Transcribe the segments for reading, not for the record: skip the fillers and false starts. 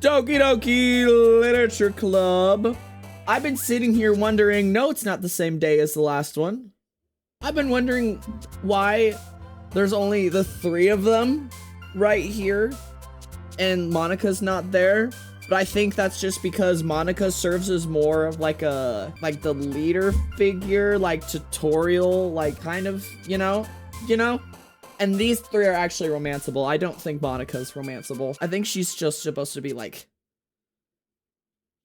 Doki Doki Literature Club. I've been sitting here wondering, no, it's not the same day as the last one. I've been wondering why there's only the 3 of them right here and Monica's not there. But I think that's just because Monica serves as more of like the leader figure, like tutorial, like kind of, you know? And these 3 are actually romanceable. I don't think Monica's romanceable. I think she's just supposed to be like,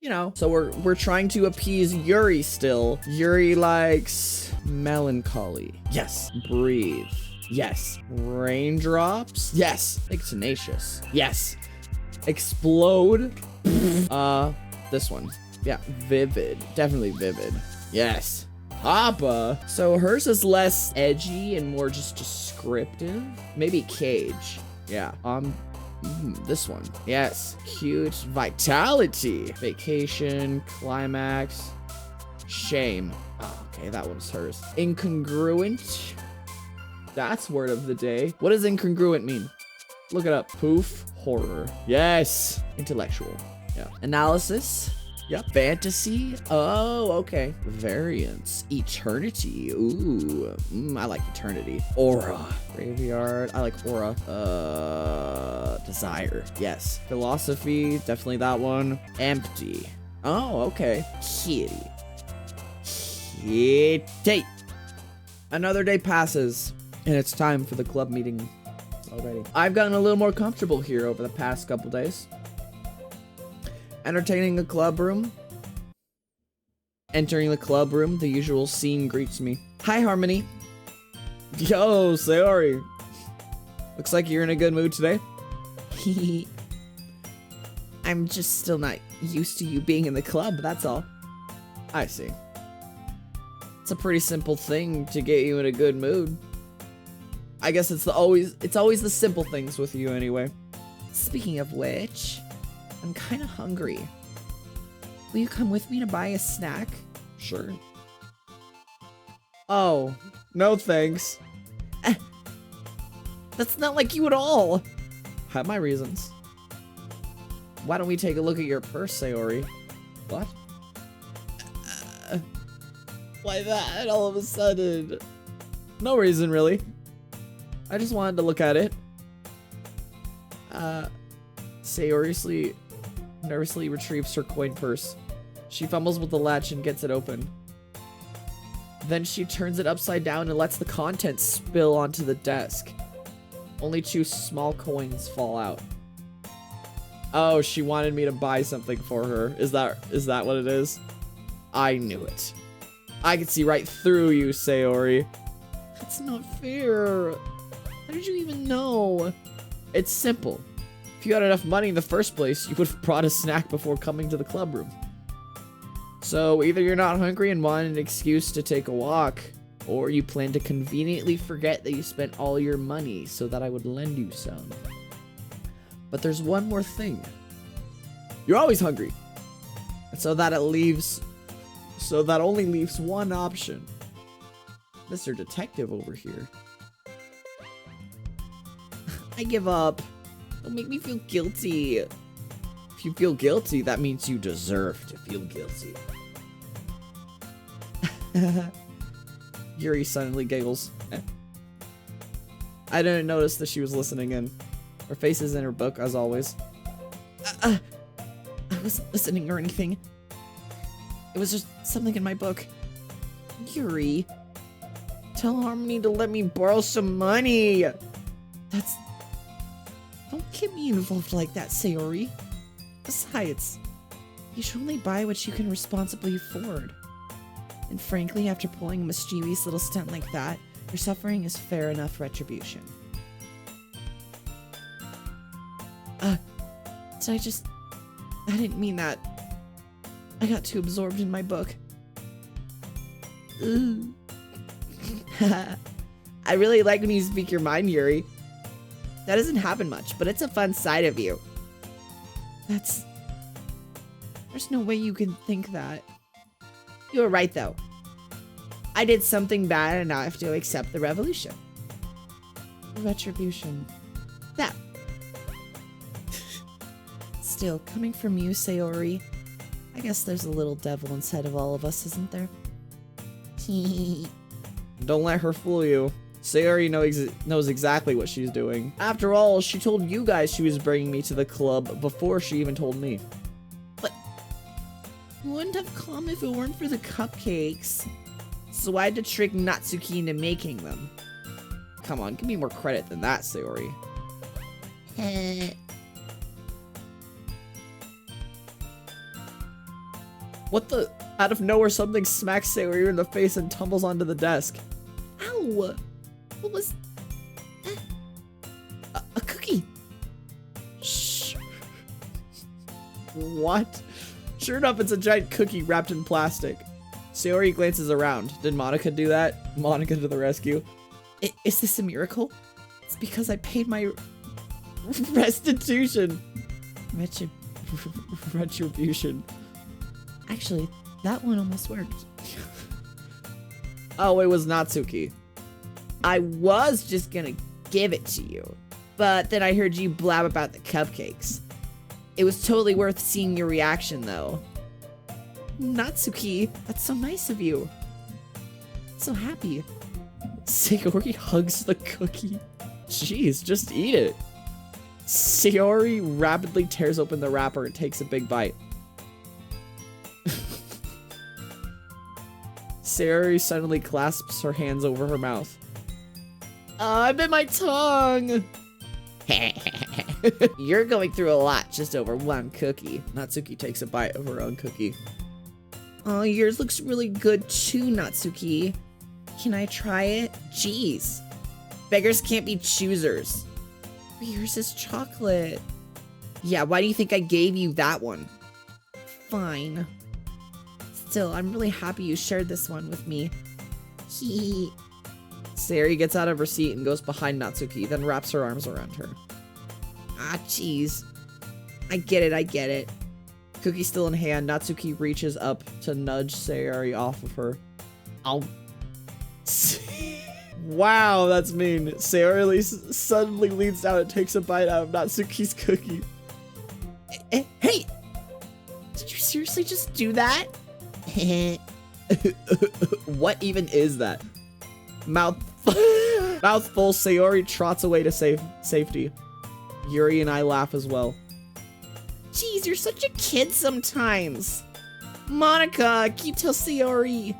you know. So we're trying to appease Yuri still. Yuri likes melancholy. Yes. Breathe. Yes. Raindrops. Yes. Like tenacious. Yes. Explode. This one. Yeah. Vivid. Definitely vivid. Yes. Papa. So hers is less edgy and more just descriptive. Maybe Cage. Yeah. This one. Yes. Cute. Vitality. Vacation. Climax. Shame. Oh, okay, that one's hers. Incongruent. That's word of the day. What does incongruent mean? Look it up. Poof. Horror. Yes. Intellectual. Yeah. Analysis. Yep. Fantasy. Oh, okay. Variance. Eternity. Ooh. I like eternity. Aura. Graveyard. I like aura. Desire. Yes. Philosophy. Definitely that one. Empty. Oh, okay. Kitty. Kitty. Another day passes, and it's time for the club meeting already. I've gotten a little more comfortable here over the past couple days. Entertaining the club room. Entering the club room, the usual scene greets me. Hi, Harmony. Yo, Sayori. Looks like you're in a good mood today. I'm just still not used to you being in the club, that's all. I see. It's a pretty simple thing to get you in a good mood. I guess it's always the simple things with you anyway. Speaking of which, I'm kind of hungry. Will you come with me to buy a snack? Sure. Oh, no thanks. That's not like you at all. Have my reasons. Why don't we take a look at your purse, Sayori? What? Why that all of a sudden? No reason, really. I just wanted to look at it. Sayori nervously retrieves her coin purse. She fumbles with the latch and gets it open. Then she turns it upside down and lets the contents spill onto the desk. Only 2 small coins fall out. Oh, she wanted me to buy something for her. Is that what it is? I knew it. I could see right through you, Sayori. That's not fair. How did you even know? It's simple. If you had enough money in the first place, you would have brought a snack before coming to the club room. So either you're not hungry and want an excuse to take a walk, or you plan to conveniently forget that you spent all your money so that I would lend you some. But there's one more thing. You're always hungry. And so that only leaves one option. Mr. Detective over here. I give up. Don't make me feel guilty. If you feel guilty, that means you deserve to feel guilty. Yuri suddenly giggles. I didn't notice that she was listening in. Her face is in her book, as always. I wasn't listening or anything. It was just something in my book. Yuri, tell Harmony to let me borrow some money. Don't get me involved like that, Sayori. Besides, you should only buy what you can responsibly afford. And frankly, after pulling a mischievous little stunt like that, your suffering is fair enough retribution. I didn't mean that. I got too absorbed in my book. Ooh. I really like when you speak your mind, Yuri. That doesn't happen much, but it's a fun side of you. There's no way you can think that. You were right, though. I did something bad and now I have to accept the revolution. Retribution. That. Still, coming from you, Sayori, I guess there's a little devil inside of all of us, isn't there? Don't let her fool you. Sayori knows exactly what she's doing. After all, she told you guys she was bringing me to the club before she even told me. But you wouldn't have come if it weren't for the cupcakes. So I had to trick Natsuki into making them. Come on, give me more credit than that, Sayori. What the? Out of nowhere, something smacks Sayori in the face and tumbles onto the desk. Ow! What was... A cookie! Shh. What? Sure enough, it's a giant cookie wrapped in plastic. Sayori glances around. Did Monica do that? Monica to the rescue. Is this a miracle? It's because I paid my... restitution. Retribution. Actually, that one almost worked. Oh, it was Natsuki. I was just gonna give it to you, but then I heard you blab about the cupcakes. It was totally worth seeing your reaction, though. Natsuki, that's so nice of you. So happy. Sayori hugs the cookie. Jeez, just eat it. Sayori rapidly tears open the wrapper and takes a big bite. Sayori suddenly clasps her hands over her mouth. I bit my tongue! You're going through a lot just over one cookie. Natsuki takes a bite of her own cookie. Oh, yours looks really good too, Natsuki. Can I try it? Jeez. Beggars can't be choosers. But yours is chocolate. Yeah, why do you think I gave you that one? Fine. Still, I'm really happy you shared this one with me. Hee. Sayori gets out of her seat and goes behind Natsuki, then wraps her arms around her. Ah, jeez. I get it. Cookie still in hand, Natsuki reaches up to nudge Sayori off of her. I'll... Wow, that's mean. Sayori suddenly leans down and takes a bite out of Natsuki's cookie. Hey! Did you seriously just do that? What even is that? Mouthful, Sayori trots away to safety. Yuri and I laugh as well. Jeez, you're such a kid sometimes. Monica, keep tell Sayori.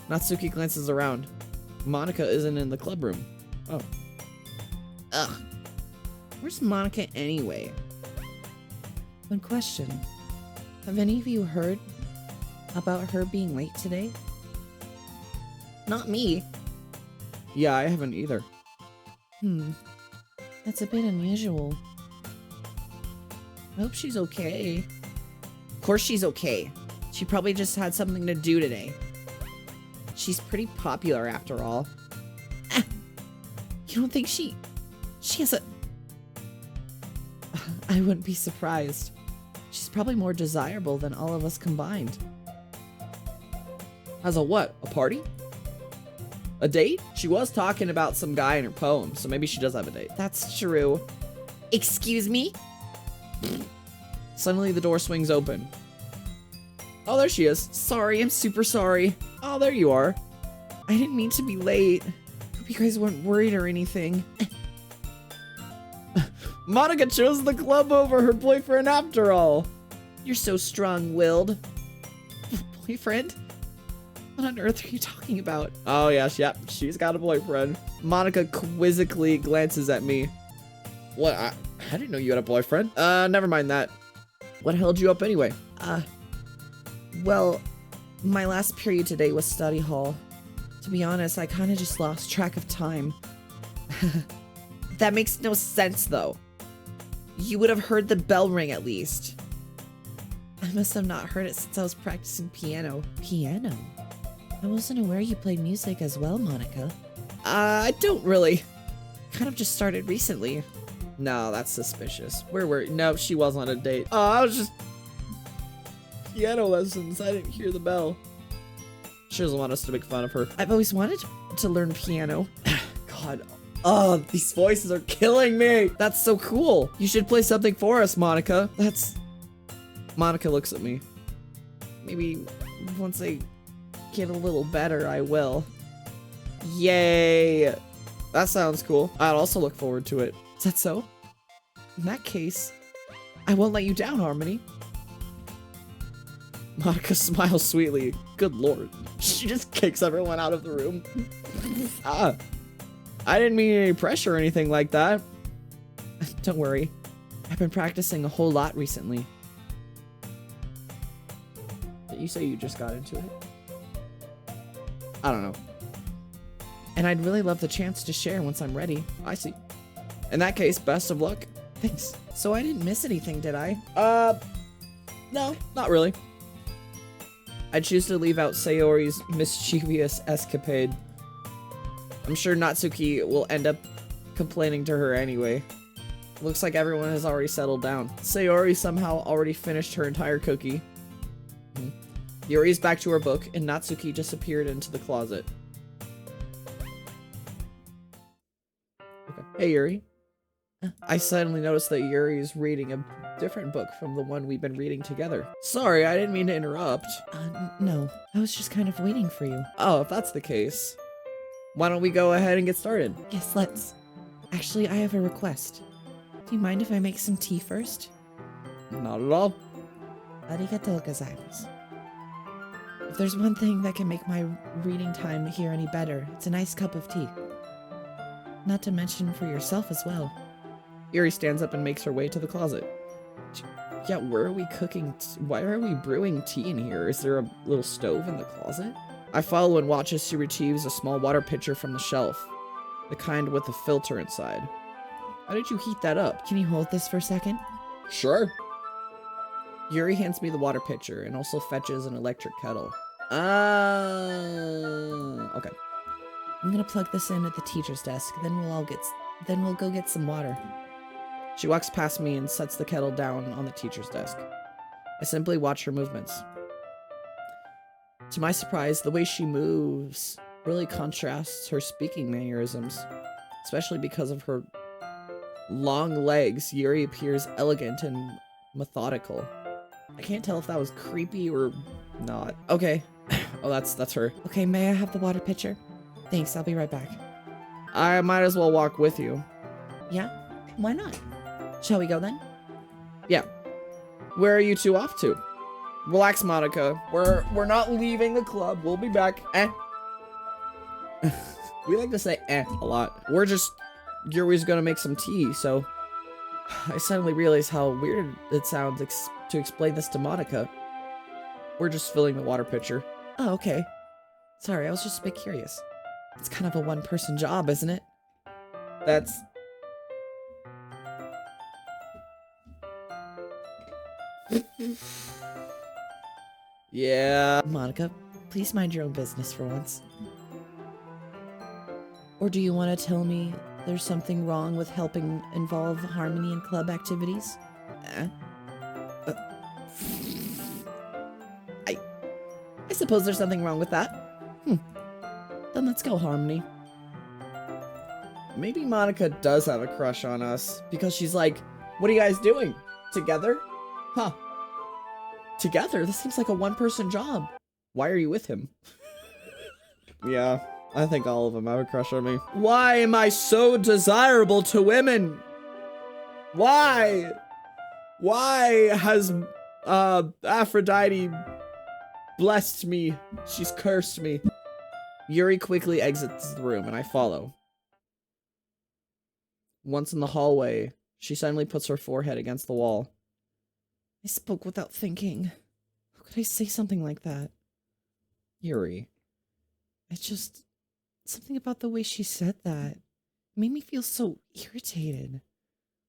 Natsuki glances around. Monica isn't in the club room. Oh. Ugh. Where's Monica anyway? One question. Have any of you heard about her being late today? Not me. Yeah, I haven't either. That's a bit unusual. I hope she's okay. Of course she's okay. She probably just had something to do today. She's pretty popular after all. You don't think she has a... I wouldn't be surprised. She's probably more desirable than all of us combined. Has a what? A party? A date? She was talking about some guy in her poem, so maybe she does have a date. That's true. Excuse me? Suddenly the door swings open. Oh, there she is. Sorry, I'm super sorry. Oh, there you are. I didn't mean to be late. Hope you guys weren't worried or anything. Monica chose the club over her boyfriend after all. You're so strong-willed. Boyfriend? What on earth are you talking about? Oh, yes, yep. She's got a boyfriend. Monica quizzically glances at me. What? I didn't know you had a boyfriend. Never mind that. What held you up anyway? Well, my last period today was study hall. To be honest, I kind of just lost track of time. That makes no sense, though. You would have heard the bell ring at least. I must have not heard it since I was practicing piano. Piano? I wasn't aware you played music as well, Monica. I don't really. Kind of just started recently. No, that's suspicious. No, she was on a date. Oh, I was just... Piano lessons. I didn't hear the bell. She doesn't want us to make fun of her. I've always wanted to learn piano. God, Oh, these voices are killing me. That's so cool. You should play something for us, Monica. Monica looks at me. Maybe once I get a little better, I will. Yay. That sounds cool. I'd also look forward to it. Is that so? In that case, I won't let you down, Harmony. Monica smiles sweetly. Good lord. She just kicks everyone out of the room. I didn't mean any pressure or anything like that. Don't worry. I've been practicing a whole lot recently. Did you say you just got into it? I don't know. And I'd really love the chance to share once I'm ready. I see. In that case, best of luck. Thanks. So I didn't miss anything, did I? No, not really. I choose to leave out Sayori's mischievous escapade. I'm sure Natsuki will end up complaining to her anyway. Looks like everyone has already settled down. Sayori somehow already finished her entire cookie. Yuri's back to her book, and Natsuki disappeared into the closet. Okay. Hey, Yuri. I suddenly noticed that Yuri is reading a different book from the one we've been reading together. Sorry, I didn't mean to interrupt. No. I was just kind of waiting for you. Oh, if that's the case, why don't we go ahead and get started? Yes, let's. Actually, I have a request. Do you mind if I make some tea first? Not at all. Arigatou gozaimasu. If there's one thing that can make my reading time here any better, it's a nice cup of tea. Not to mention for yourself as well. Yuri stands up and makes her way to the closet. Yeah, where are we cooking? Why are we brewing tea in here? Is there a little stove in the closet? I follow and watch as she retrieves a small water pitcher from the shelf. The kind with a filter inside. How did you heat that up? Can you hold this for a second? Sure. Yuri hands me the water pitcher and also fetches an electric kettle. Okay. I'm gonna plug this in at the teacher's desk, then we'll go get some water. She walks past me and sets the kettle down on the teacher's desk. I simply watch her movements. To my surprise, the way she moves really contrasts her speaking mannerisms, especially because of her long legs. Yuri appears elegant and methodical. I can't tell if that was creepy or not. Okay. Oh, that's her. Okay, may I have the water pitcher? Thanks, I'll be right back. I might as well walk with you. Yeah? Why not? Shall we go then? Yeah. Where are you two off to? Relax, Monica. We're not leaving the club. We'll be back. We like to say a lot. Yuri's gonna make some tea, so I suddenly realized how weird it sounds to explain this to Monica. We're just filling the water pitcher. Oh, okay. Sorry, I was just a bit curious. It's kind of a one-person job, isn't it? That's... Yeah. Monica, please mind your own business for once. Or do you want to tell me there's something wrong with helping involve Harmony in club activities? I suppose there's something wrong with that. Then let's go, Harmony. Maybe Monica does have a crush on us, because she's like, what are you guys doing? Together? Huh. Together? This seems like a one-person job. Why are you with him? Yeah, I think all of them have a crush on me. Why am I so desirable to women? Why? Why has Aphrodite blessed me? She's cursed me. Yuri quickly exits the room and I follow. Once in the hallway, she suddenly puts her forehead against the wall. I spoke without thinking. How could I say something like that? Yuri. Something about the way she said that made me feel so irritated.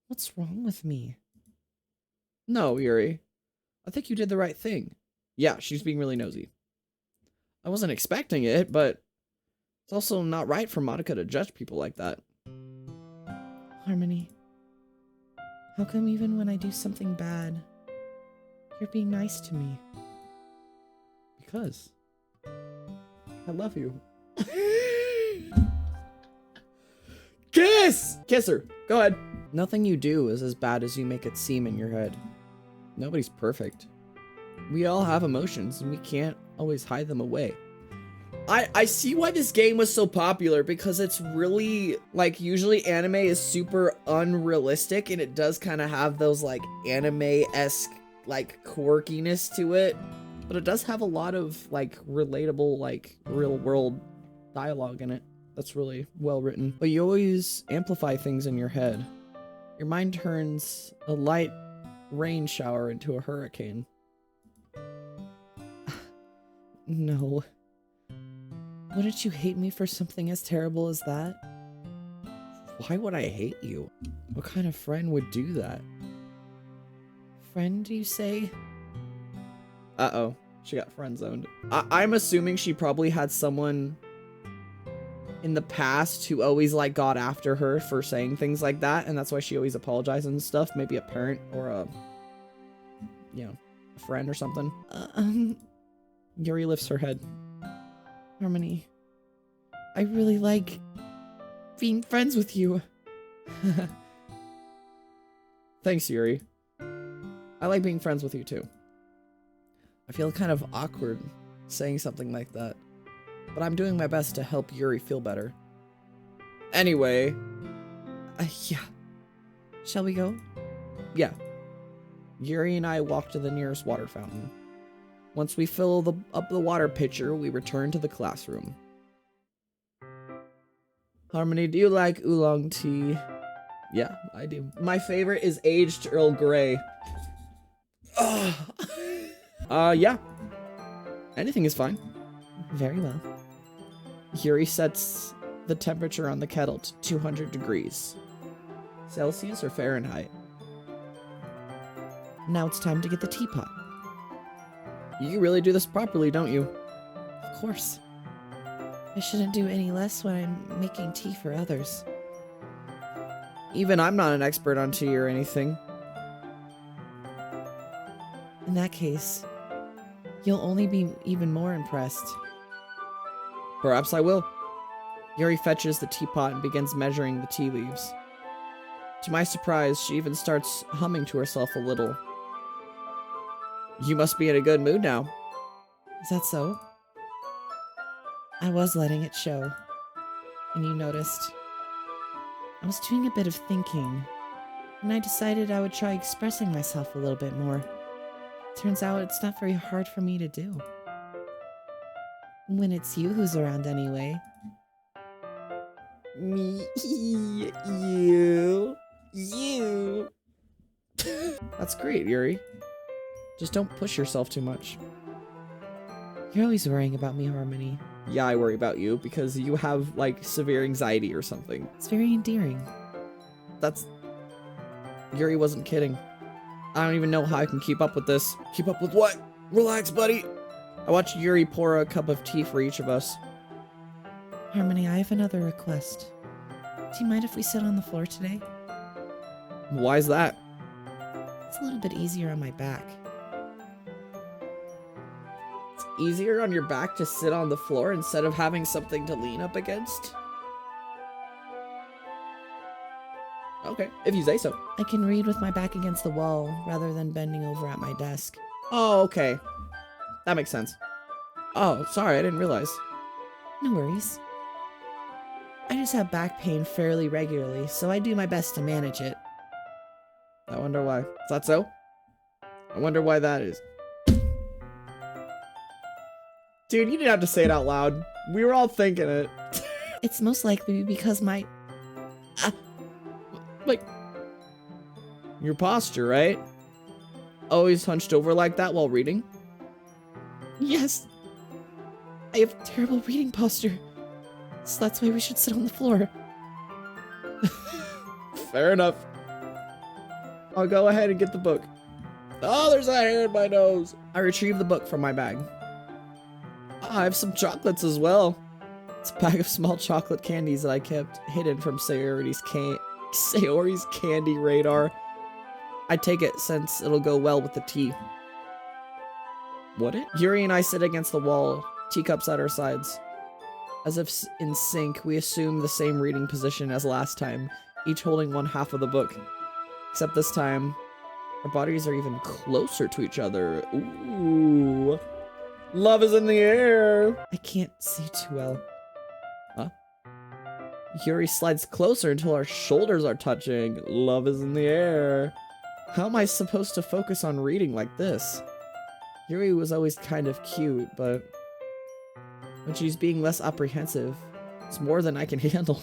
What's wrong with me? No, Yuri. I think you did the right thing. Yeah, she's being really nosy. I wasn't expecting it, but it's also not right for Monica to judge people like that. Harmony, how come even when I do something bad, you're being nice to me? Because I love you. Kiss! Kiss her. Go ahead. Nothing you do is as bad as you make it seem in your head. Nobody's perfect. We all have emotions and we can't always hide them away. I see why this game was so popular, because it's really, like, usually anime is super unrealistic and it does kind of have those, like, anime-esque, like, quirkiness to it. But it does have a lot of, like, relatable, like, real-world dialogue in it. That's really well written. But you always amplify things in your head. Your mind turns a light rain shower into a hurricane. No. Wouldn't you hate me for something as terrible as that? Why would I hate you? What kind of friend would do that? Friend, you say? Uh-oh. She got friend-zoned. I'm assuming she probably had someone in the past who always, like, got after her for saying things like that, and that's why she always apologizes and stuff. Maybe a parent or a, you know, a friend or something. Yuri lifts her head. Harmony, I really like being friends with you. Thanks, Yuri. I like being friends with you too. I feel kind of awkward saying something like that, but I'm doing my best to help Yuri feel better. Anyway, yeah. Shall we go? Yeah. Yuri and I walk to the nearest water fountain. Once we fill up the water pitcher, we return to the classroom. Harmony, do you like oolong tea? Yeah, I do. My favorite is aged Earl Grey. Yeah. Anything is fine. Very well. Yuri sets the temperature on the kettle to 200 degrees. Celsius or Fahrenheit? Now it's time to get the teapot. You really do this properly, don't you? Of course. I shouldn't do any less when I'm making tea for others. Even I'm not an expert on tea or anything. In that case, you'll only be even more impressed. Perhaps I will. Yuri fetches the teapot and begins measuring the tea leaves. To my surprise, she even starts humming to herself a little. You must be in a good mood now. Is that so? I was letting it show. And you noticed. I was doing a bit of thinking, and I decided I would try expressing myself a little bit more. Turns out it's not very hard for me to do. When it's you who's around anyway. Me, you. That's great, Yuri. Just don't push yourself too much. You're always worrying about me, Harmony. Yeah, I worry about you because you have, like, severe anxiety or something. It's very endearing. Yuri wasn't kidding. I don't even know how I can keep up with this. Keep up with what? Relax, buddy. I watched Yuri pour a cup of tea for each of us. Harmony, I have another request. Do you mind if we sit on the floor today? Why is that? It's a little bit easier on my back. It's easier on your back to sit on the floor instead of having something to lean up against? Okay, if you say so. I can read with my back against the wall rather than bending over at my desk. Oh, okay. That makes sense. Oh, sorry, I didn't realize. No worries. I just have back pain fairly regularly, so I do my best to manage it. I wonder why. Is that so? I wonder why that is. Dude, you didn't have to say it out loud. We were all thinking it. It's most likely because my... like... your posture, right? Always hunched over like that while reading? Yes. I have terrible reading posture. So that's why we should sit on the floor. Fair enough. I'll go ahead and get the book. Oh, there's a hair in my nose. I retrieve the book from my bag. I have some chocolates as well. It's a bag of small chocolate candies that I kept hidden from Sayori's candy radar. I take it since it'll go well with the tea. Would it? Yuri and I sit against the wall, teacups at our sides. As if in sync, we assume the same reading position as last time, each holding one half of the book. Except this time, our bodies are even closer to each other. Ooh. Love is in the air. I can't see too well. Huh? Yuri slides closer until our shoulders are touching. Love is in the air. How am I supposed to focus on reading like this? Yuri was always kind of cute, but when she's being less apprehensive, it's more than I can handle.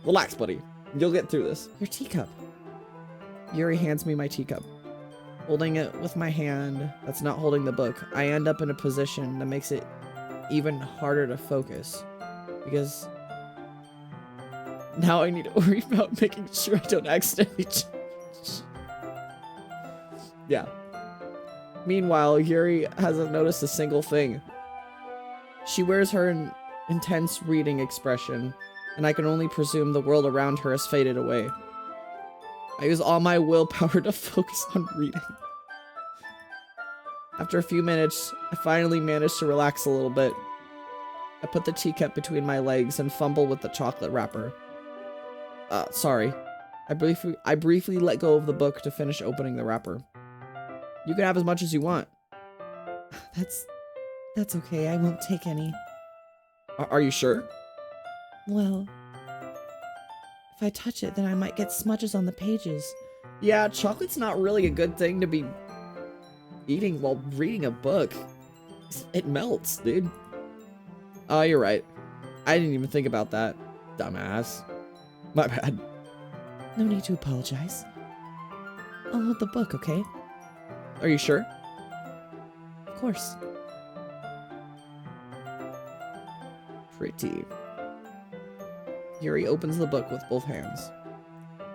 Relax, buddy. You'll get through this. Your teacup. Yuri hands me my teacup. Holding it with my hand that's not holding the book, I end up in a position that makes it even harder to focus. Because now I need to worry about making sure I don't accidentally change. Yeah. Meanwhile, Yuri hasn't noticed a single thing. She wears her intense reading expression, and I can only presume the world around her has faded away. I use all my willpower to focus on reading. After a few minutes, I finally manage to relax a little bit. I put the teacup between my legs and fumble with the chocolate wrapper. Sorry. I briefly let go of the book to finish opening the wrapper. You can have as much as you want. That's okay. I won't take any. Are you sure? Well, if I touch it, then I might get smudges on the pages. Yeah, chocolate's not really a good thing to be eating while reading a book. It melts, dude. Oh, you're right. I didn't even think about that. Dumbass. My bad. No need to apologize. I'll hold the book, okay? Are you sure? Of course. Pretty. Yuri opens the book with both hands.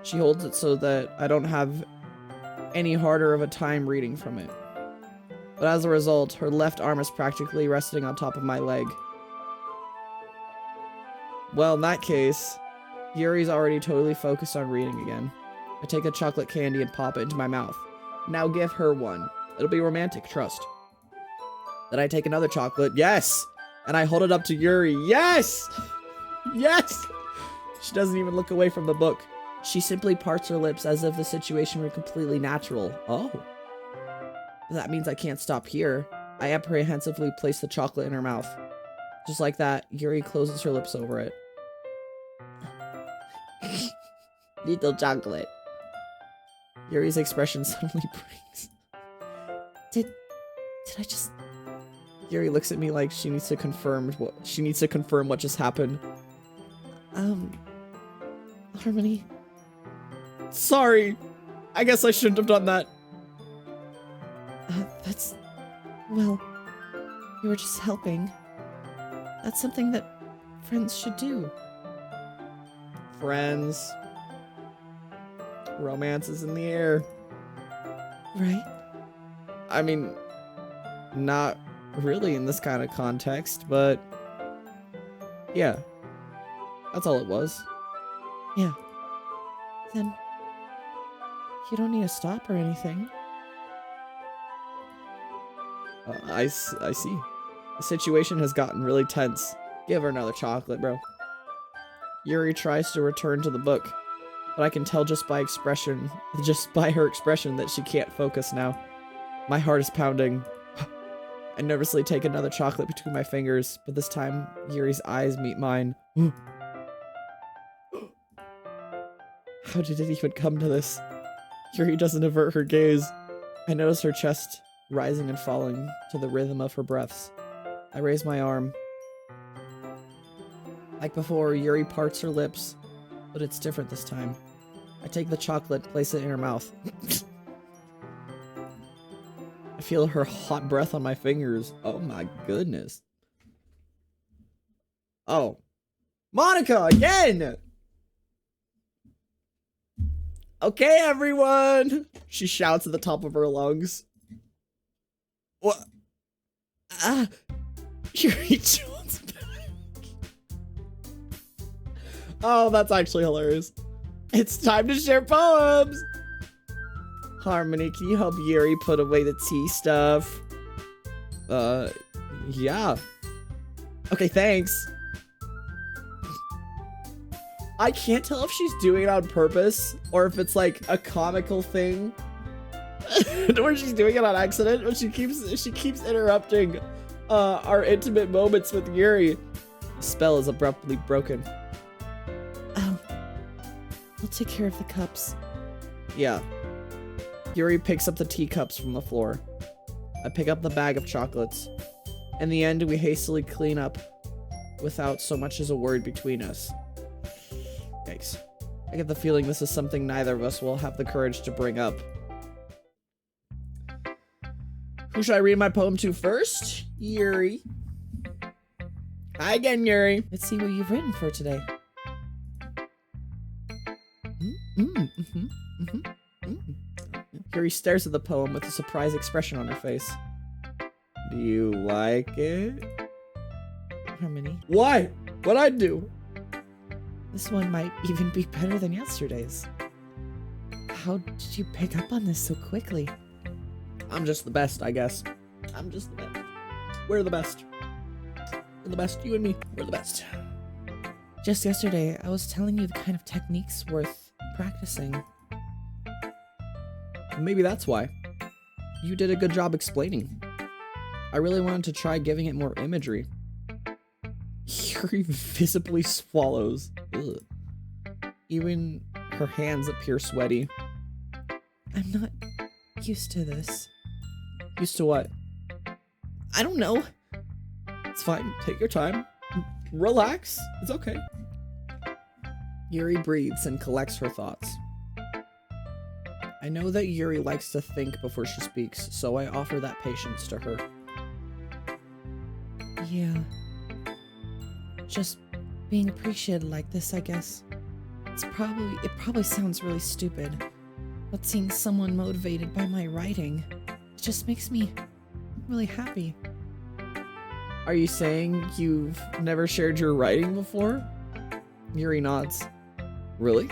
She holds it so that I don't have any harder of a time reading from it. But as a result, her left arm is practically resting on top of my leg. Well, in that case, Yuri's already totally focused on reading again. I take a chocolate candy and pop it into my mouth. Now give her one. It'll be romantic, trust. Then I take another chocolate. Yes! And I hold it up to Yuri. Yes! Yes! She doesn't even look away from the book. She simply parts her lips as if the situation were completely natural. Oh. That means I can't stop here. I apprehensively place the chocolate in her mouth. Just like that, Yuri closes her lips over it. Little chocolate. Yuri's expression suddenly breaks. Did I just... Yuri looks at me like she needs to confirm what just happened. Harmony. Sorry. I guess I shouldn't have done that. Well, you were just helping. That's something that friends should do. Friends. Romance is in the air. Right? I mean, not really in this kind of context, but yeah. That's all it was. Yeah. Then you don't need to stop or anything. I see. The situation has gotten really tense. Give her another chocolate, bro. Yuri tries to return to the book, but I can tell just by her expression that she can't focus now. My heart is pounding. I nervously take another chocolate between my fingers, but this time Yuri's eyes meet mine. How did it even come to this? Yuri doesn't avert her gaze. I notice her chest rising and falling to the rhythm of her breaths. I raise my arm. Like before, Yuri parts her lips, but it's different this time. I take the chocolate, place it in her mouth. I feel her hot breath on my fingers. Oh my goodness. Oh. Monica, again! Okay, everyone! She shouts at the top of her lungs. What? Ah! Yuri Jones back. Oh, that's actually hilarious. It's time to share poems! Harmony, can you help Yuri put away the tea stuff? Yeah. Okay, thanks. I can't tell if she's doing it on purpose or if it's like a comical thing. Or she's doing it on accident, but she keeps interrupting our intimate moments with Yuri. The spell is abruptly broken. Oh. I'll take care of the cups. Yeah. Yuri picks up the teacups from the floor. I pick up the bag of chocolates. In the end, we hastily clean up without so much as a word between us. Yikes. I get the feeling this is something neither of us will have the courage to bring up. Who should I read my poem to first? Yuri. Hi again, Yuri. Let's see what you've written for today. Yuri stares at the poem with a surprised expression on her face. Do you like it? Harmony. Why? What'd I do? This one might even be better than yesterday's. How did you pick up on this so quickly? I'm just the best, I guess. I'm just the best. We're the best. We're the best. You and me, we're the best. Just yesterday, I was telling you the kind of techniques worth practicing. Maybe that's why. You did a good job explaining. I really wanted to try giving it more imagery. Yuri visibly swallows. Ugh. Even her hands appear sweaty. I'm not used to this. Used to what? I don't know. It's fine. Take your time. Relax. It's okay. Yuri breathes and collects her thoughts. I know that Yuri likes to think before she speaks, so I offer that patience to her. Yeah. Just being appreciated like this, I guess. It probably sounds really stupid, but seeing someone motivated by my writing, it just makes me really happy. Are you saying you've never shared your writing before? Yuri nods. Really?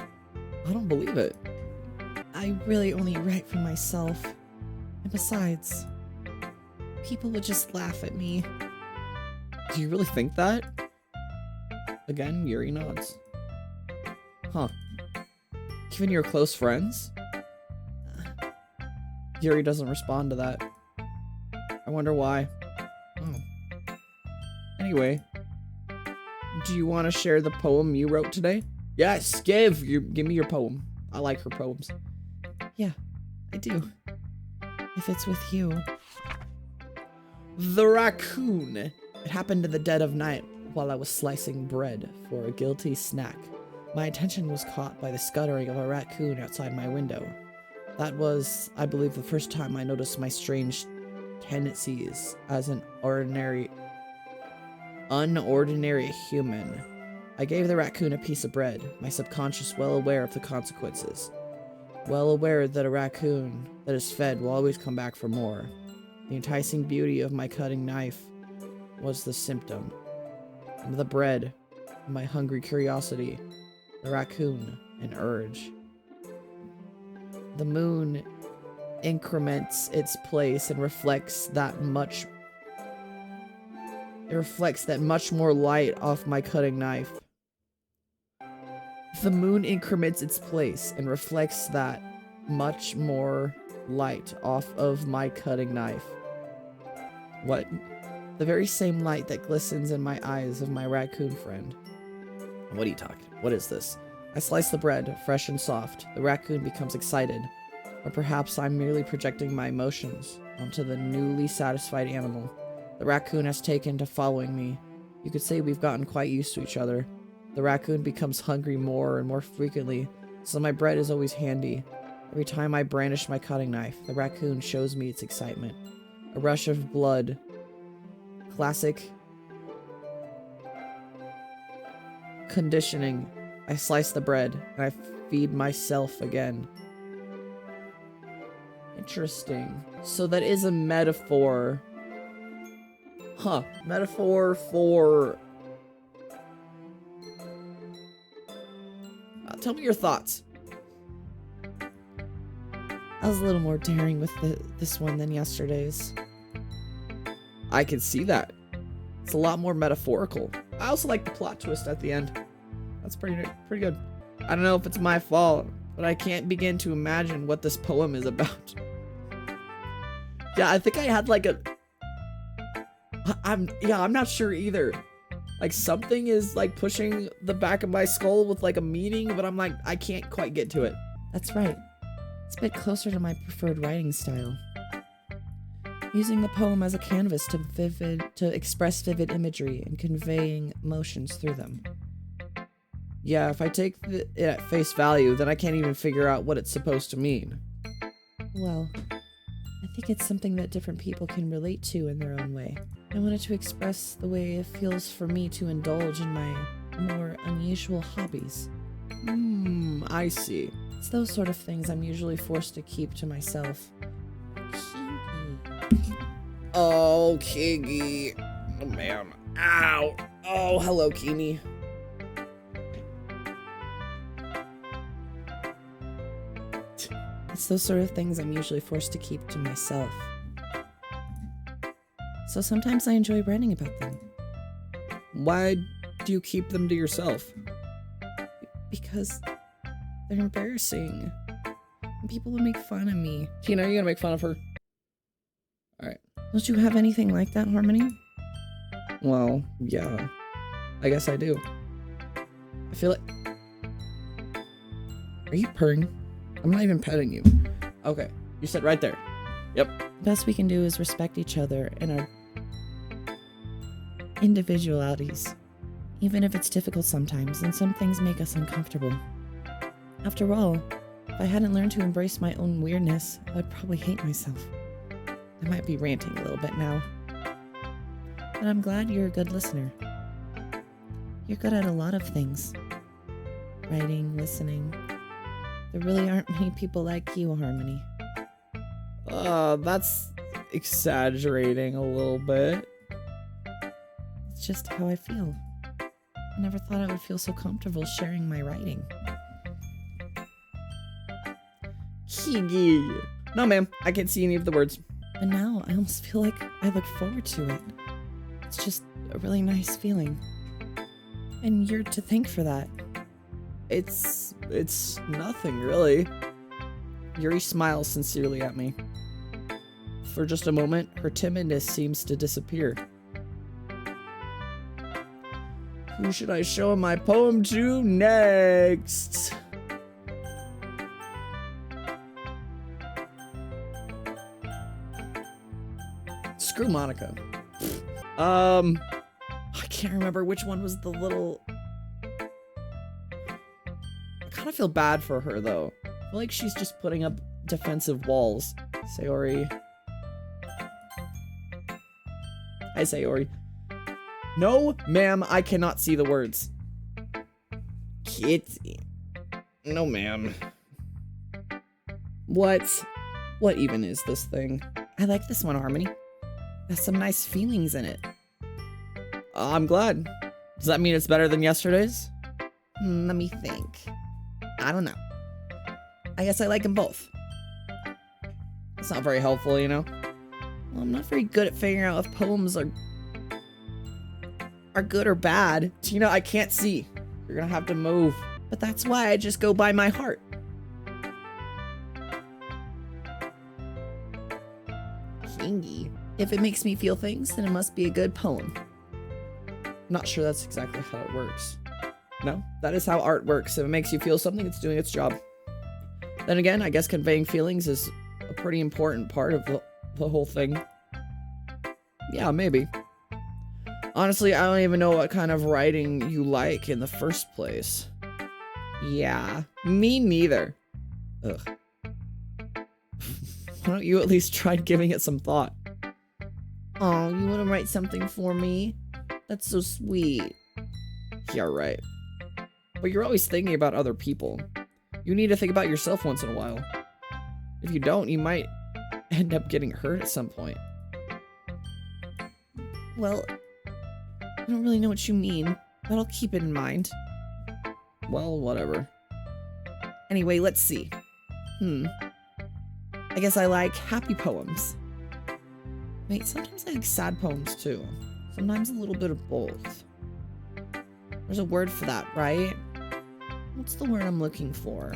I don't believe it. I really only write for myself. And besides, people would just laugh at me. Do you really think that? Again, Yuri nods. Huh. Even your close friends? Yuri doesn't respond to that. I wonder why. Oh. Anyway, do you want to share the poem you wrote today? Yes, give me your poem. I like her poems. Yeah, I do. If it's with you. The raccoon. It happened in the dead of night while I was slicing bread for a guilty snack. My attention was caught by the scuttering of a raccoon outside my window. That was, I believe, the first time I noticed my strange tendencies as an unordinary human. I gave the raccoon a piece of bread, my subconscious well aware of the consequences. Well aware that a raccoon that is fed will always come back for more. The enticing beauty of my cutting knife was the symptom. And the bread, my hungry curiosity, the raccoon, an urge. The moon increments its place and reflects that much more light off my cutting knife. The moon increments its place and reflects that much more light off of my cutting knife. What? The very same light that glistens in my eyes of my raccoon friend. What are you talking? What is this? I slice the bread, fresh and soft. The raccoon becomes excited. Or perhaps I'm merely projecting my emotions onto the newly satisfied animal. The raccoon has taken to following me. You could say we've gotten quite used to each other. The raccoon becomes hungry more and more frequently, so my bread is always handy. Every time I brandish my cutting knife, the raccoon shows me its excitement. A rush of blood. Classic conditioning. I slice the bread, and I feed myself again. Interesting. So that is a metaphor. Huh. Metaphor for... tell me your thoughts. I was a little more daring with this one than yesterday's. I can see that. It's a lot more metaphorical. I also like the plot twist at the end. That's pretty good. I don't know if it's my fault, but I can't begin to imagine what this poem is about. Yeah, I think I had like I'm not sure either. Like something is like pushing the back of my skull with like a meaning, but I'm like, I can't quite get to it. That's right. It's a bit closer to my preferred writing style. Using the poem as a canvas to express vivid imagery and conveying emotions through them. Yeah, if I take it at face value, then I can't even figure out what it's supposed to mean. Well, I think it's something that different people can relate to in their own way. I wanted to express the way it feels for me to indulge in my more unusual hobbies. I see. It's those sort of things I'm usually forced to keep to myself. Oh, Kiggy. Oh, man. Ow. Oh, hello, Kimi. It's those sort of things I'm usually forced to keep to myself. So sometimes I enjoy writing about them. Why do you keep them to yourself? Because they're embarrassing. And people would make fun of me. Tina, are you gonna make fun of her? Alright. Don't you have anything like that, Harmony? Well, yeah. I guess I do. I feel like... Are you purring? I'm not even petting you. Okay. You sit right there. Yep. The best we can do is respect each other and our individualities. Even if it's difficult sometimes, and some things make us uncomfortable. After all, if I hadn't learned to embrace my own weirdness, I'd probably hate myself. I might be ranting a little bit now. But I'm glad you're a good listener. You're good at a lot of things. Writing, listening. There really aren't many people like you, Harmony. That's exaggerating a little bit. It's just how I feel. I never thought I would feel so comfortable sharing my writing. Kiggy. No, ma'am. I can't see any of the words. But now I almost feel like I look forward to it. It's just a really nice feeling. And you're to thank for that. It's nothing, really. Yuri smiles sincerely at me. For just a moment, her timidness seems to disappear. Who should I show my poem to next? Screw Monica. I can't remember which one was the little... I kind of feel bad for her, though. I feel like she's just putting up defensive walls. Sayori. Hi, Sayori. No, ma'am, I cannot see the words. Kitty. No, ma'am. What? What even is this thing? I like this one, Harmony. There's some nice feelings in it. I'm glad. Does that mean it's better than yesterday's? Let me think. I don't know. I guess I like them both. It's not very helpful, you know? Well, I'm not very good at figuring out if poems are good or bad. Tina, I can't see. You're gonna have to move. But that's why I just go by my heart. Kingy. If it makes me feel things, then it must be a good poem. Not sure that's exactly how it works. No, that is how art works. If it makes you feel something, it's doing its job. Then again, I guess conveying feelings is a pretty important part of the whole thing. Yeah, maybe. Honestly, I don't even know what kind of writing you like in the first place. Yeah, me neither. Ugh. Why don't you at least try giving it some thought? Oh, you want to write something for me? That's so sweet. Yeah, right. But you're always thinking about other people. You need to think about yourself once in a while. If you don't, you might end up getting hurt at some point. Well, I don't really know what you mean, but I'll keep it in mind. Well, whatever. Anyway, let's see. I guess I like happy poems. Wait, sometimes I like sad poems too. Sometimes a little bit of both. There's a word for that, right? What's the word I'm looking for?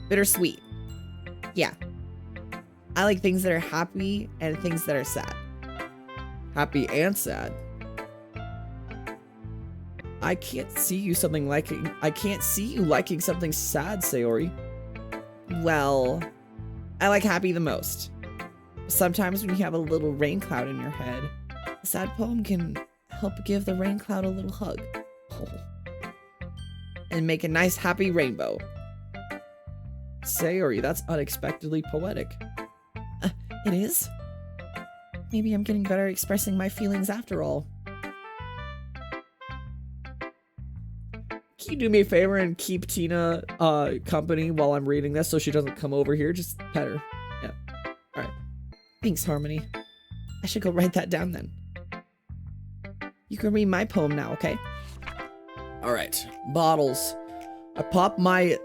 Bittersweet. Yeah. I like things that are happy and things that are sad. Happy and sad. I can't see you liking something sad, Sayori. Well, I like happy the most. Sometimes when you have a little rain cloud in your head, a sad poem can help give the rain cloud a little hug. Oh. And make a nice happy rainbow. Sayori, that's unexpectedly poetic. It is? Maybe I'm getting better at expressing my feelings after all. Can you do me a favor and keep Tina company while I'm reading this so she doesn't come over here? Just pet her. Yeah. Alright. Thanks, Harmony. I should go write that down then. You can read my poem now, okay? Alright. Bottles. I pop off my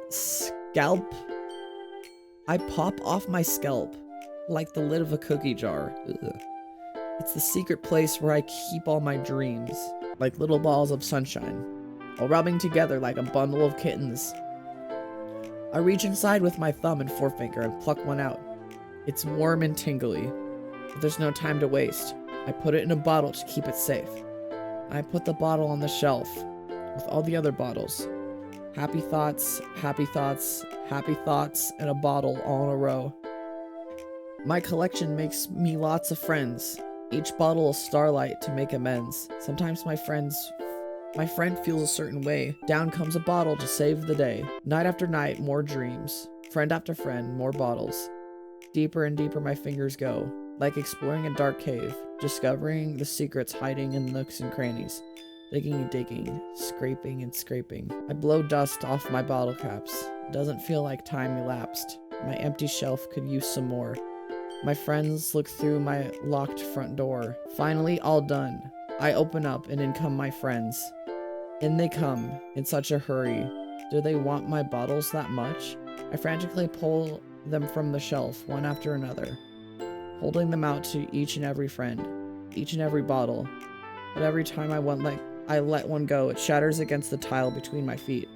scalp like the lid of a cookie jar. Ugh. It's the secret place where I keep all my dreams, like little balls of sunshine, all rubbing together like a bundle of kittens. I reach inside with my thumb and forefinger and pluck one out. It's warm and tingly, but there's no time to waste. I put it in a bottle to keep it safe. I put the bottle on the shelf with all the other bottles. Happy thoughts, happy thoughts, happy thoughts, and a bottle all in a row. My collection makes me lots of friends. Each bottle a starlight to make amends. Sometimes my friend feels a certain way. Down comes a bottle to save the day. Night after night, more dreams. Friend after friend, more bottles. Deeper and deeper my fingers go, like exploring a dark cave, discovering the secrets hiding in nooks and crannies. Digging and digging, scraping and scraping. I blow dust off my bottle caps. Doesn't feel like time elapsed. My empty shelf could use some more. My friends look through my locked front door. Finally, all done. I open up and in come my friends. In they come, in such a hurry. Do they want my bottles that much? I frantically pull them from the shelf, one after another, holding them out to each and every friend, each and every bottle. But every time I let one go, it shatters against the tile between my feet.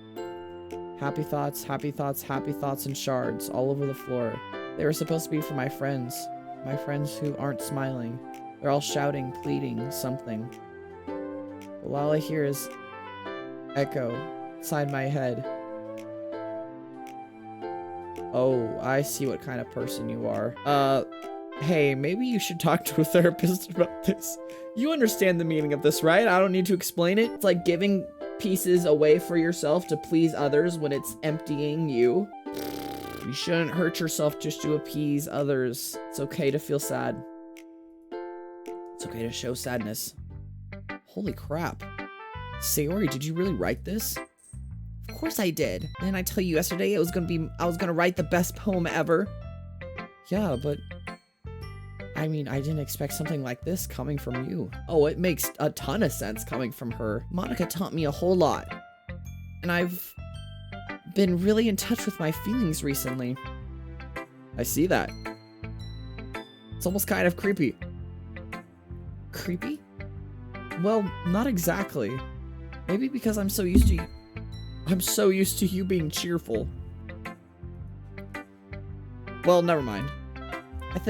Happy thoughts, happy thoughts, happy thoughts in shards all over the floor. They were supposed to be for my friends who aren't smiling. They're all shouting, pleading, something. But all I hear is echo inside my head. Oh, I see what kind of person you are. Hey, maybe you should talk to a therapist about this. You understand the meaning of this, right? I don't need to explain it. It's like giving pieces away for yourself to please others when it's emptying you. You shouldn't hurt yourself just to appease others. It's okay to feel sad. It's okay to show sadness. Holy crap. Sayori, did you really write this? Of course I did. Didn't I tell you yesterday I was gonna write the best poem ever? Yeah, but I mean, I didn't expect something like this coming from you. Oh, it makes a ton of sense coming from her. Monica taught me a whole lot. And I've been really in touch with my feelings recently. I see that. It's almost kind of creepy. Creepy? Well, not exactly. Maybe because I'm so used to you being cheerful. Well, never mind. I'm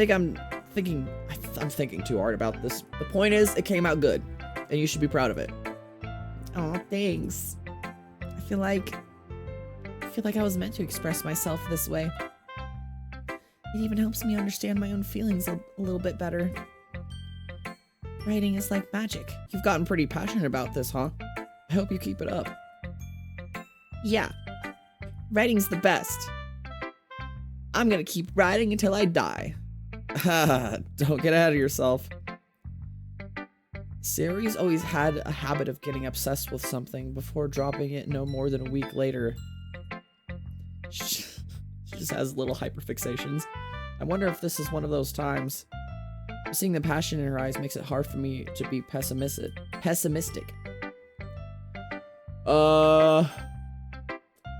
thinking too hard about this. The point is, it came out good, and you should be proud of it. Oh, thanks. I feel like I was meant to express myself this way. It even helps me understand my own feelings a little bit better. Writing is like magic. You've gotten pretty passionate about this, huh? I hope you keep it up. Yeah. Writing's the best. I'm gonna keep writing until I die. Don't get ahead of yourself. Sayori's always had a habit of getting obsessed with something before dropping it no more than a week later. She just has little hyperfixations. I wonder if this is one of those times. Seeing the passion in her eyes makes it hard for me to be pessimistic.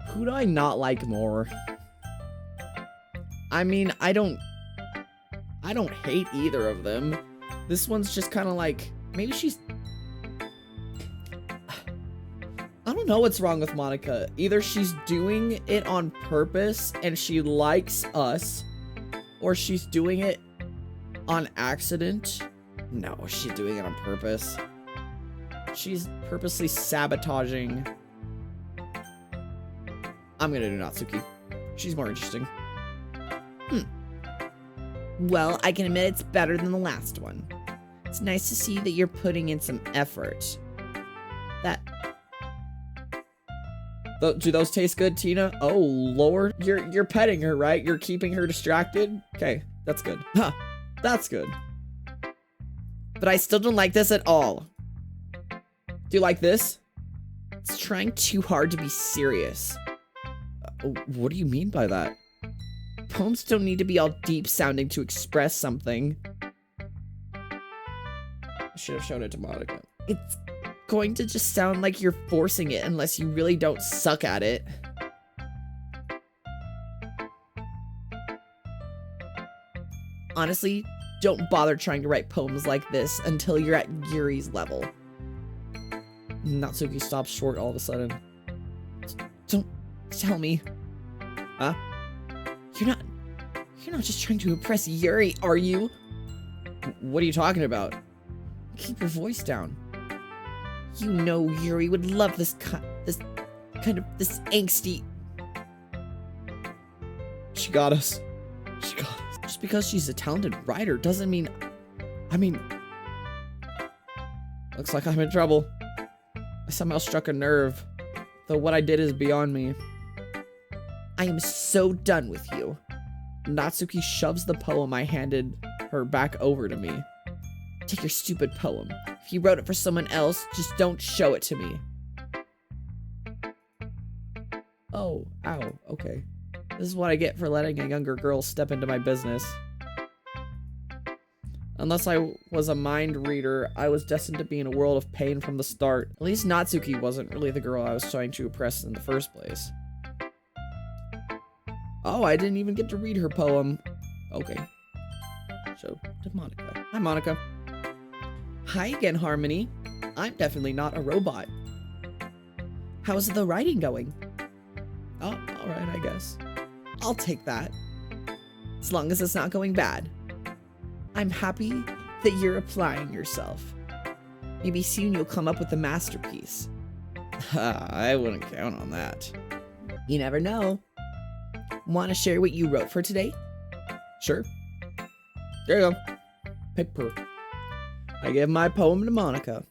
Who do I not like more? I mean, I don't hate either of them. This one's just kind of like Maybe she's... I don't know what's wrong with Monica. Either she's doing it on purpose and she likes us, or she's doing it on accident. No, she's doing it on purpose. She's purposely sabotaging. I'm gonna do Natsuki. She's more interesting. Well, I can admit it's better than the last one. It's nice to see that you're putting in some effort. Do those taste good, Tina? Oh, Lord. You're petting her, right? You're keeping her distracted? Okay, that's good. Huh, that's good. But I still don't like this at all. Do you like this? It's trying too hard to be serious. What do you mean by that? Poems don't need to be all deep sounding to express something. I should have shown it to Monica. It's going to just sound like you're forcing it unless you really don't suck at it. Honestly, don't bother trying to write poems like this until you're at Yuri's level. Natsuki stops short all of a sudden. Don't tell me. Huh? You're not just trying to impress Yuri, are you? What are you talking about? Keep your voice down. You know Yuri would love this angsty. She got us. She got us. Just because she's a talented writer doesn't mean... I mean... Looks like I'm in trouble. I somehow struck a nerve. Though what I did is beyond me. I am so done with you. Natsuki shoves the poem I handed her back over to me. Take your stupid poem. If you wrote it for someone else, just don't show it to me. Oh, ow, okay. This is what I get for letting a younger girl step into my business. Unless I was a mind reader, I was destined to be in a world of pain from the start. At least Natsuki wasn't really the girl I was trying to impress in the first place. Oh, I didn't even get to read her poem. Okay. So, to Monica. Hi, Monica. Hi again, Harmony. I'm definitely not a robot. How's the writing going? Oh, alright, I guess. I'll take that. As long as it's not going bad. I'm happy that you're applying yourself. Maybe soon you'll come up with a masterpiece. I wouldn't count on that. You never know. Want to share what you wrote for today? Sure. There you go. Paper. I give my poem to Monica.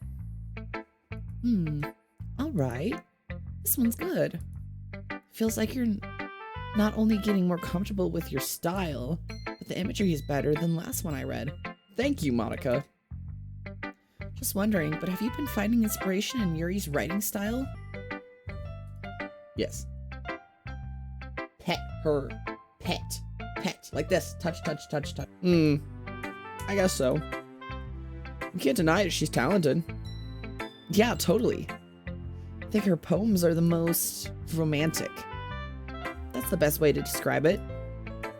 Alright. This one's good. Feels like you're not only getting more comfortable with your style, but the imagery is better than the last one I read. Thank you, Monica. Just wondering, but have you been finding inspiration in Yuri's writing style? Yes. Pet her. Pet. Pet. Like this. Touch, touch, touch, touch. I guess so. You can't deny it, she's talented. Yeah, totally. I think her poems are the most romantic. That's the best way to describe it.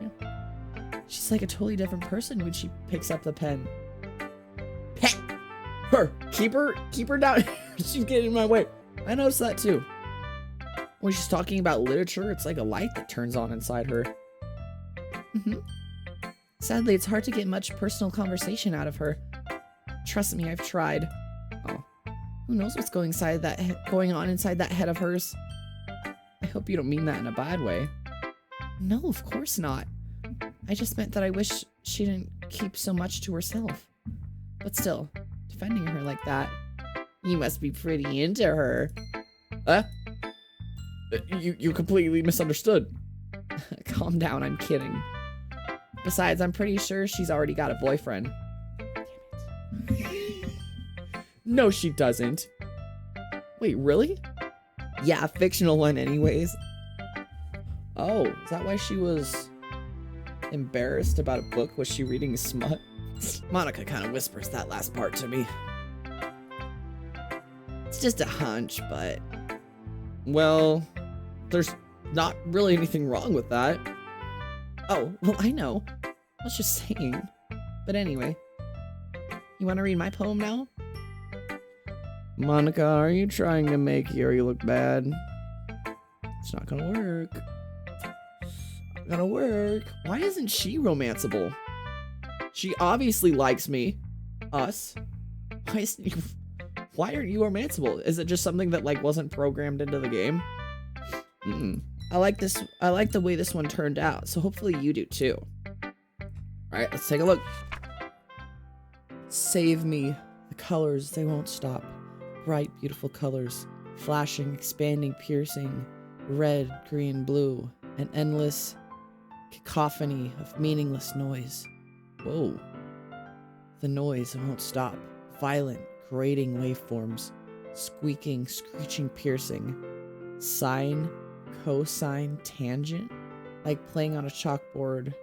Yeah. She's like a totally different person when she picks up the pen. Pet her. Keep her down. She's getting in my way. I noticed that too. When she's talking about literature, it's like a light that turns on inside her. Sadly, it's hard to get much personal conversation out of her. Trust me, I've tried. Oh. Who knows what's going on inside that head of hers? I hope you don't mean that in a bad way. No, of course not. I just meant that I wish she didn't keep so much to herself. But still, defending her like that, you must be pretty into her. You completely misunderstood. Calm down, I'm kidding. Besides, I'm pretty sure she's already got a boyfriend. Damn it. No, she doesn't. Wait, really? Yeah, a fictional one anyways. Oh, is that why she was embarrassed about a book? Was she reading smut? Monica kind of whispers that last part to me. It's just a hunch, but... Well, there's not really anything wrong with that. Oh, well, I know. I was just saying. But anyway, you want to read my poem now? Monica, are you trying to make Yuri look bad? It's not gonna work. Not gonna work. Why isn't she romanceable? She obviously likes me. Us. Why aren't you romanceable? Is it just something that like wasn't programmed into the game? I like this. I like the way this one turned out. So hopefully you do too. All right, let's take a look. Save me. The colors, they won't stop. Bright, beautiful colors. Flashing, expanding, piercing. Red, green, blue. An endless cacophony of meaningless noise. Whoa. The noise won't stop. Violent, grating waveforms. Squeaking, screeching, piercing. Sine, cosine, tangent. Like playing on a chalkboard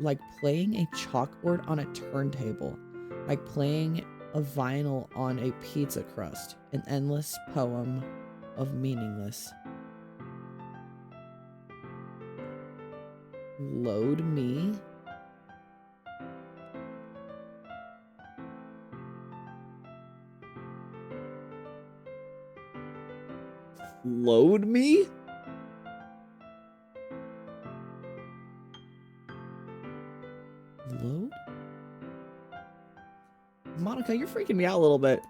like playing a chalkboard on a turntable. Like playing a vinyl on a pizza crust. An endless poem of meaningless. Load me. Load me? Load? Monica, you're freaking me out a little bit.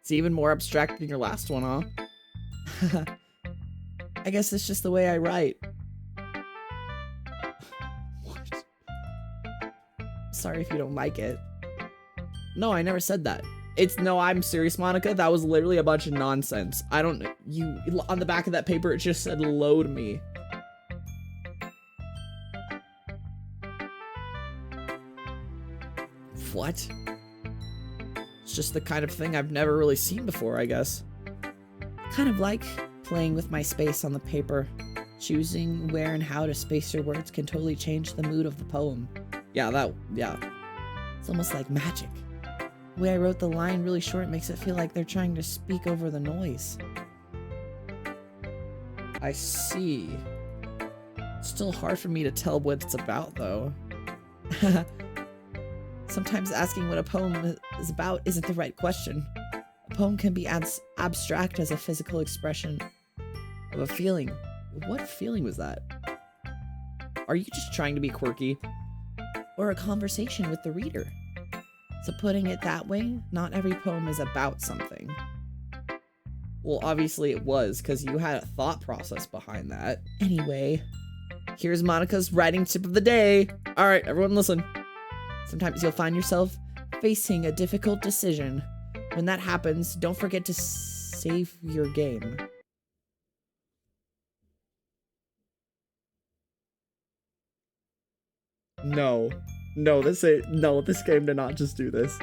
It's even more abstract than your last one, huh? I guess it's just the way I write. What? Sorry if you don't like it. No, I never said that. No, I'm serious, Monica. That was literally a bunch of nonsense. On the back of that paper, it just said load me. What? It's just the kind of thing I've never really seen before, I guess. Kind of like playing with my space on the paper. Choosing where and how to space your words can totally change the mood of the poem. Yeah. It's almost like magic. The way I wrote the line really short makes it feel like they're trying to speak over the noise. I see. It's still hard for me to tell what it's about, though. Sometimes asking what a poem is about isn't the right question. A poem can be as abstract as a physical expression of a feeling. What feeling was that? Are you just trying to be quirky? Or a conversation with the reader? So putting it that way, not every poem is about something. Well, obviously it was, because you had a thought process behind that. Anyway, here's Monica's writing tip of the day. All right, everyone listen. Sometimes you'll find yourself facing a difficult decision. When that happens, don't forget to save your game. No, this game did not just do this.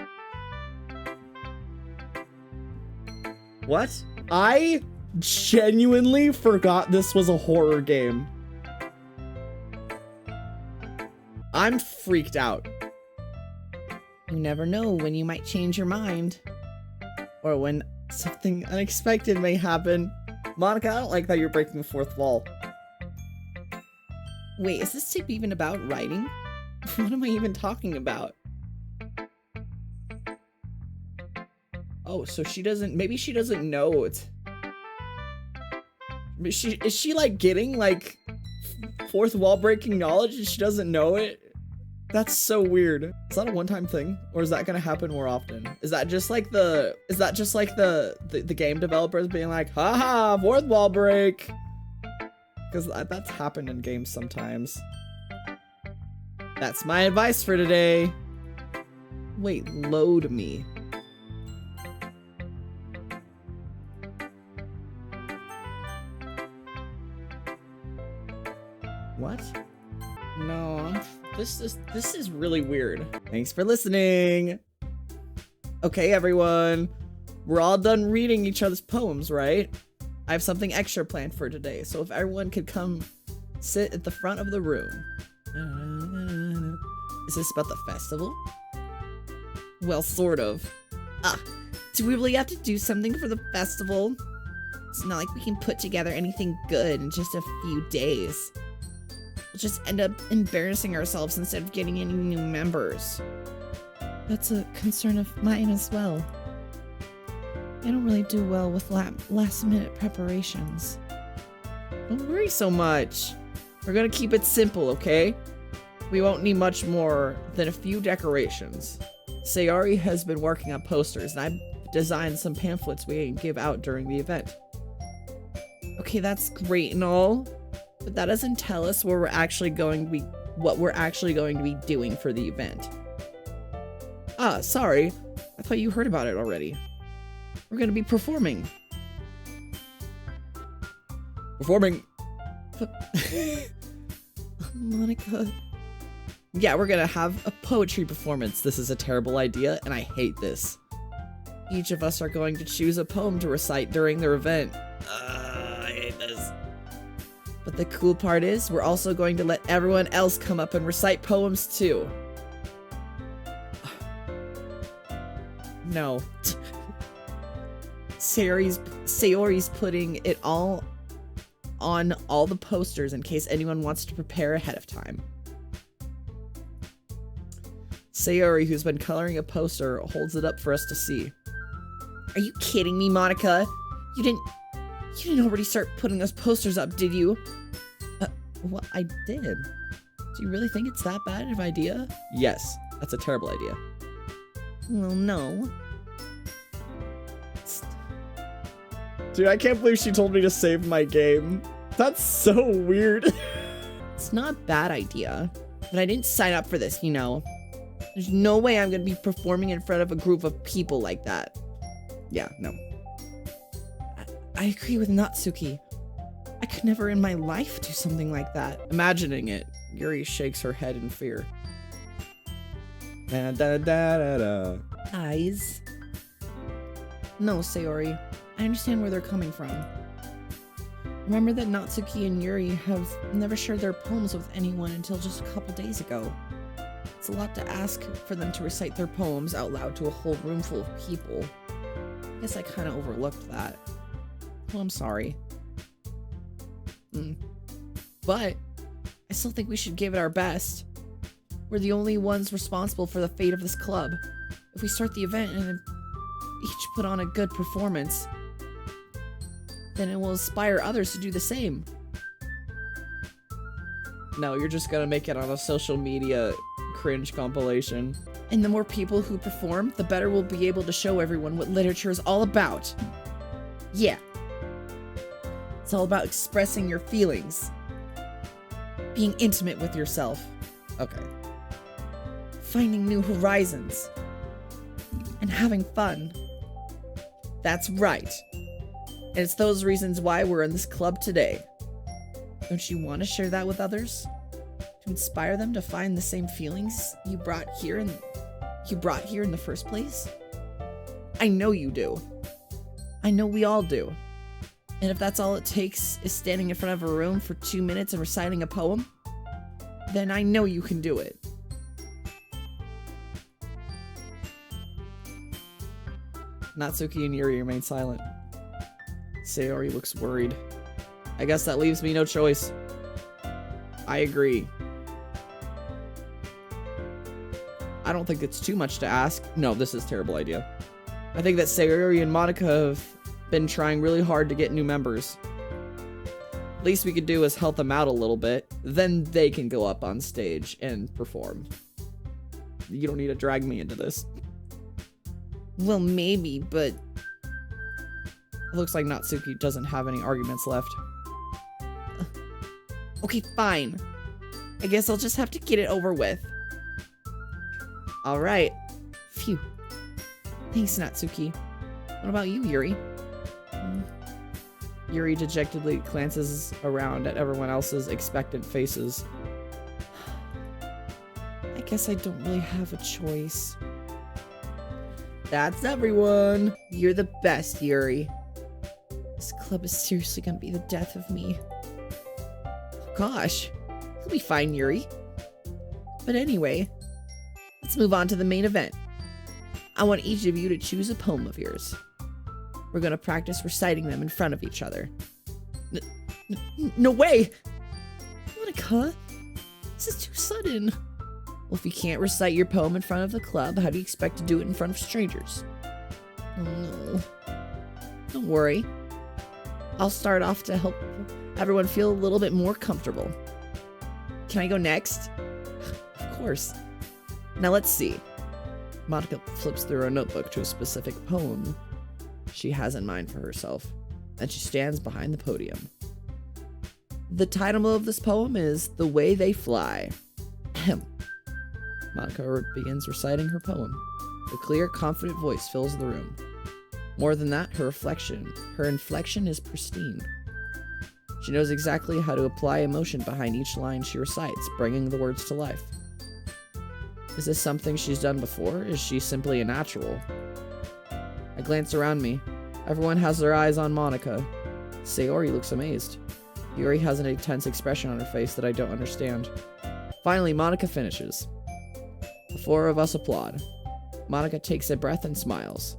What? I genuinely forgot this was a horror game. I'm freaked out. You never know when you might change your mind. Or when something unexpected may happen. Monica, I don't like that you're breaking the fourth wall. Wait, is this tip even about writing? What am I even talking about? Oh, so maybe she doesn't know it. Is she like getting like fourth wall breaking knowledge and she doesn't know it? That's so weird. Is that a one-time thing? Or is that gonna happen more often? Is that just like the game developers being like, haha, fourth wall break? Because that's happened in games sometimes. That's my advice for today. Wait, load me. What? No, this is really weird. Thanks for listening. Okay, everyone. We're all done reading each other's poems, right? I have something extra planned for today, so if everyone could come sit at the front of the room. Is this about the festival? Well, sort of. Do we really have to do something for the festival? It's not like we can put together anything good in just a few days. We'll just end up embarrassing ourselves instead of getting any new members. That's a concern of mine as well. I don't really do well with last-minute preparations. Don't worry so much. We're gonna keep it simple, okay? We won't need much more than a few decorations. Sayori has been working on posters, and I've designed some pamphlets we can give out during the event. Okay, that's great and all, but that doesn't tell us what we're actually going to be doing for the event. Ah, sorry. I thought you heard about it already. We're gonna be performing. Performing. Monica. Yeah, we're gonna have a poetry performance. This is a terrible idea, and I hate this. Each of us are going to choose a poem to recite during their event. I hate this. But the cool part is, we're also going to let everyone else come up and recite poems too. No. Sayori's putting it all on all the posters in case anyone wants to prepare ahead of time. Sayori, who's been coloring a poster, holds it up for us to see. Are you kidding me, Monica? You didn't already start putting those posters up, did you? Well, I did. Do you really think it's that bad of an idea? Yes, that's a terrible idea. Well, no. Dude, I can't believe she told me to save my game. That's so weird. It's not a bad idea, but I didn't sign up for this, you know. There's no way I'm gonna be performing in front of a group of people like that. Yeah, no. I agree with Natsuki. I could never in my life do something like that. Imagining it, Yuri shakes her head in fear. Eyes. No, Sayori. I understand where they're coming from. Remember that Natsuki and Yuri have never shared their poems with anyone until just a couple days ago. It's a lot to ask for them to recite their poems out loud to a whole room full of people. I guess I kind of overlooked that. Well, I'm sorry. But I still think we should give it our best. We're the only ones responsible for the fate of this club. If we start the event and each put on a good performance, then it will inspire others to do the same. No, you're just gonna make it on a social media cringe compilation. And the more people who perform, the better we'll be able to show everyone what literature is all about. Yeah. It's all about expressing your feelings. Being intimate with yourself. Okay. Finding new horizons. And having fun. That's right. And it's those reasons why we're in this club today. Don't you want to share that with others? To inspire them to find the same feelings you brought here in the first place? I know you do. I know we all do. And if that's all it takes is standing in front of a room for 2 minutes and reciting a poem, then I know you can do it. Natsuki and Yuri remain silent. Sayori looks worried. I guess that leaves me no choice. I agree. I don't think it's too much to ask. No, this is a terrible idea. I think that Sayori and Monica have been trying really hard to get new members. Least we could do is help them out a little bit. Then they can go up on stage and perform. You don't need to drag me into this. Well, maybe, but it looks like Natsuki doesn't have any arguments left. Okay, fine. I guess I'll just have to get it over with. Alright. Phew. Thanks, Natsuki. What about you, Yuri? Yuri dejectedly glances around at everyone else's expectant faces. I guess I don't really have a choice. That's everyone. You're the best, Yuri. This club is seriously gonna be the death of me. Oh, gosh. He'll be fine, Yuri. But anyway, let's move on to the main event. I want each of you to choose a poem of yours. We're gonna practice reciting them in front of each other. No way! Monica, this is too sudden. Well, if you can't recite your poem in front of the club, how do you expect to do it in front of strangers? Oh no. Don't worry. I'll start off to help everyone feel a little bit more comfortable. Can I go next? Of course. Now let's see. Monica flips through her notebook to a specific poem she has in mind for herself, and she stands behind the podium. The title of this poem is The Way They Fly. Ahem. Monica begins reciting her poem. Her clear, confident voice fills the room. More than that, her inflection is pristine. She knows exactly how to apply emotion behind each line she recites, bringing the words to life. Is this something she's done before? Is she simply a natural? I glance around me. Everyone has their eyes on Monica. Sayori looks amazed. Yuri has an intense expression on her face that I don't understand. Finally, Monica finishes. The four of us applaud. Monica takes a breath and smiles.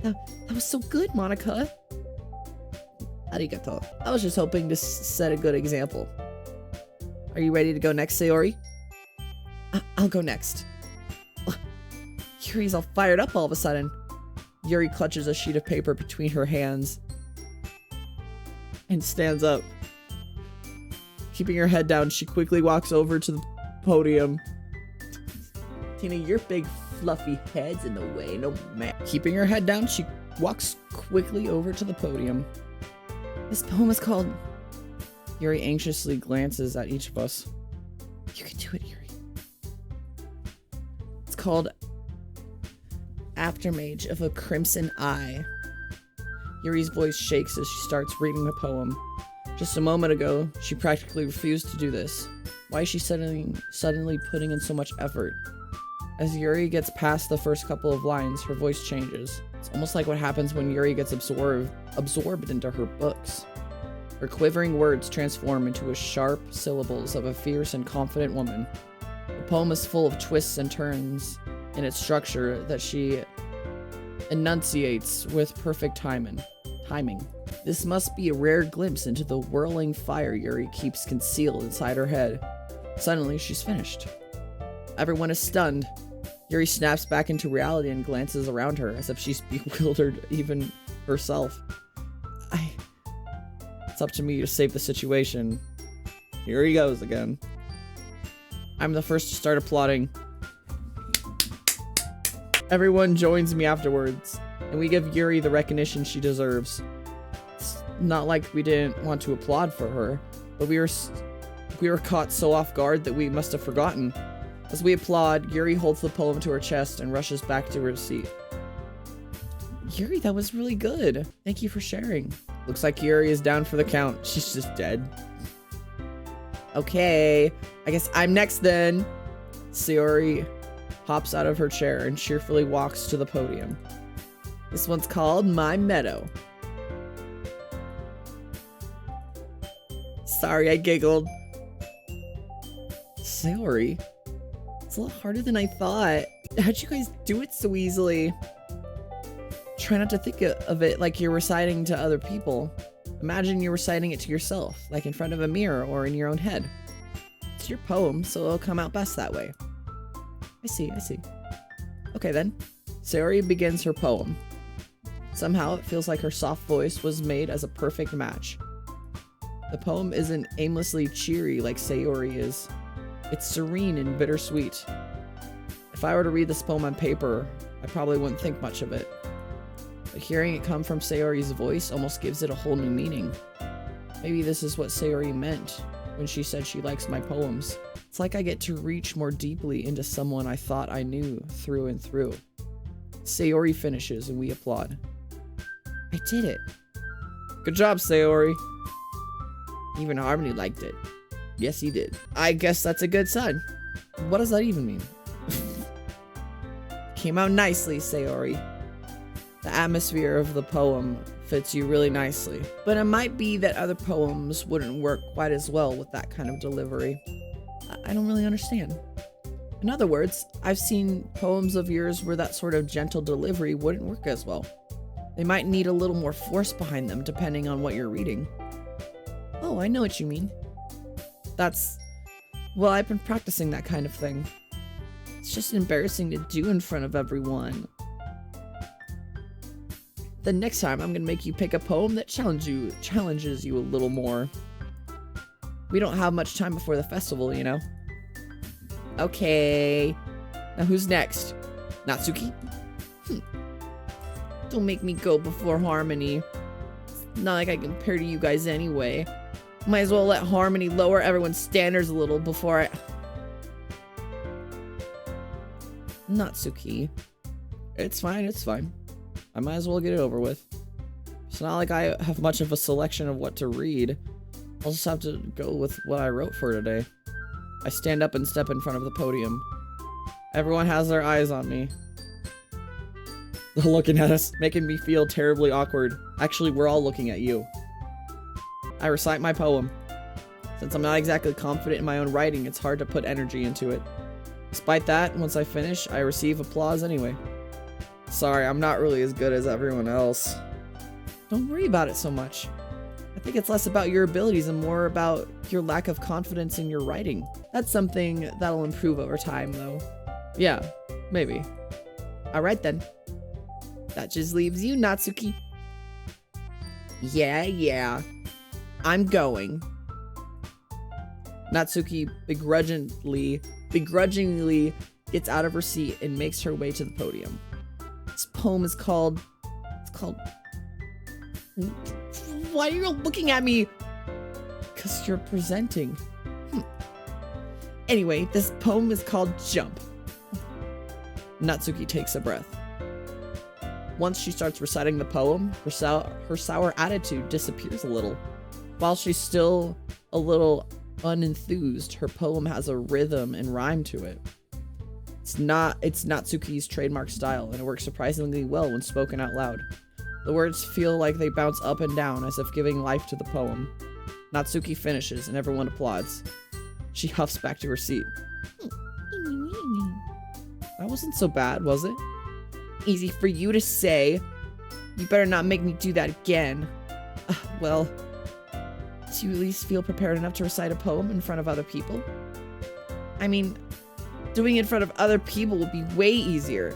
That was so good, Monica. Arigato. I was just hoping to set a good example. Are you ready to go next, Sayori? I'll go next. Yuri's all fired up all of a sudden. Yuri clutches a sheet of paper between her hands and stands up. Keeping her head down, she quickly walks over to the podium. Tina, your big fluffy head's in the way, no man. Keeping her head down, she walks quickly over to the podium. This poem is called... Yuri anxiously glances at each of us. You can do it, Yuri. It's called Aftermage of a Crimson Eye. Yuri's voice shakes as she starts reading the poem. Just a moment ago, she practically refused to do this. Why is she suddenly putting in so much effort? As Yuri gets past the first couple of lines, her voice changes. It's almost like what happens when Yuri gets absorbed into her books. Her quivering words transform into a sharp syllables of a fierce and confident woman. The poem is full of twists and turns in its structure that she enunciates with perfect timing. This must be a rare glimpse into the whirling fire Yuri keeps concealed inside her head. Suddenly, she's finished. Everyone is stunned. Yuri snaps back into reality and glances around her as if she's bewildered even herself. It's up to me to save the situation. Here he goes again. I'm the first to start applauding. Everyone joins me afterwards, and we give Yuri the recognition she deserves. It's not like we didn't want to applaud for her, but we were caught so off guard that we must have forgotten. As we applaud, Yuri holds the poem to her chest and rushes back to her seat. Yuri, that was really good. Thank you for sharing. Looks like Yuri is down for the count. She's just dead. Okay, I guess I'm next then. Sayori hops out of her chair and cheerfully walks to the podium. This one's called My Meadow. Sorry, I giggled. Sayori, it's a lot harder than I thought. How'd you guys do it so easily? Try not to think of it like you're reciting to other people. Imagine you're reciting it to yourself, like in front of a mirror or in your own head. It's your poem, so it'll come out best that way. I see. Okay then. Sayori begins her poem. Somehow it feels like her soft voice was made as a perfect match. The poem isn't aimlessly cheery like Sayori is. It's serene and bittersweet. If I were to read this poem on paper, I probably wouldn't think much of it. But hearing it come from Sayori's voice almost gives it a whole new meaning. Maybe this is what Sayori meant when she said she likes my poems. It's like I get to reach more deeply into someone I thought I knew through and through. Sayori finishes and we applaud. I did it. Good job, Sayori. Even Harmony liked it. Yes, he did. I guess that's a good sign. What does that even mean? Came out nicely, Sayori. The atmosphere of the poem fits you really nicely. But it might be that other poems wouldn't work quite as well with that kind of delivery. I don't really understand. In other words, I've seen poems of yours where that sort of gentle delivery wouldn't work as well. They might need a little more force behind them depending on what you're reading. Oh, I know what you mean. Well, I've been practicing that kind of thing. It's just embarrassing to do in front of everyone. The next time I'm gonna make you pick a poem that challenges you a little more. We don't have much time before the festival, you know? Okay. Now who's next? Natsuki? Don't make me go before Harmony. It's not like I compare to you guys anyway. Might as well let Harmony lower everyone's standards a little before I... Natsuki. It's fine, it's fine. I might as well get it over with. It's not like I have much of a selection of what to read. I'll just have to go with what I wrote for today. I stand up and step in front of the podium. Everyone has their eyes on me. They're looking at us, making me feel terribly awkward. Actually, we're all looking at you. I recite my poem. Since I'm not exactly confident in my own writing, it's hard to put energy into it. Despite that, once I finish, I receive applause anyway. Sorry, I'm not really as good as everyone else. Don't worry about it so much. I think it's less about your abilities and more about your lack of confidence in your writing. That's something that'll improve over time, though. Yeah, maybe. Alright then. That just leaves you, Natsuki. Yeah. I'm going. Natsuki begrudgingly gets out of her seat and makes her way to the podium. This poem is called... Why are you looking at me? Because you're presenting. Anyway, this poem is called Jump. Natsuki takes a breath. Once she starts reciting the poem, her sour attitude disappears a little. While she's still a little unenthused, her poem has a rhythm and rhyme to it. It's Natsuki's trademark style, and it works surprisingly well when spoken out loud. The words feel like they bounce up and down as if giving life to the poem. Natsuki finishes, and everyone applauds. She huffs back to her seat. That wasn't so bad, was it? Easy for you to say. You better not make me do that again. Well, do you at least feel prepared enough to recite a poem in front of other people? I mean, doing it in front of other people would be way easier.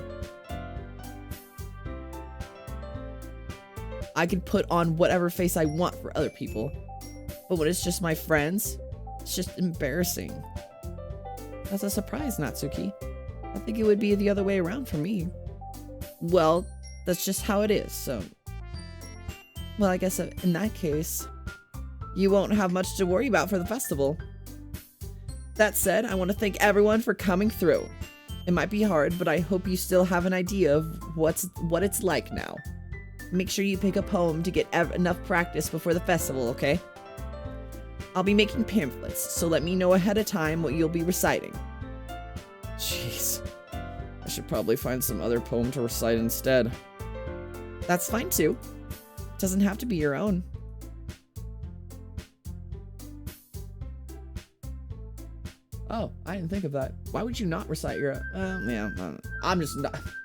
I could put on whatever face I want for other people. But when it's just my friends, it's just embarrassing. That's a surprise, Natsuki. I think it would be the other way around for me. Well, that's just how it is, so... Well, I guess in that case, you won't have much to worry about for the festival. That said, I want to thank everyone for coming through. It might be hard, but I hope you still have an idea of what it's like now. Make sure you pick a poem to get enough practice before the festival, okay? I'll be making pamphlets, so let me know ahead of time what you'll be reciting. Jeez. I should probably find some other poem to recite instead. That's fine too. It doesn't have to be your own. Oh, I didn't think of that. Why would you not recite your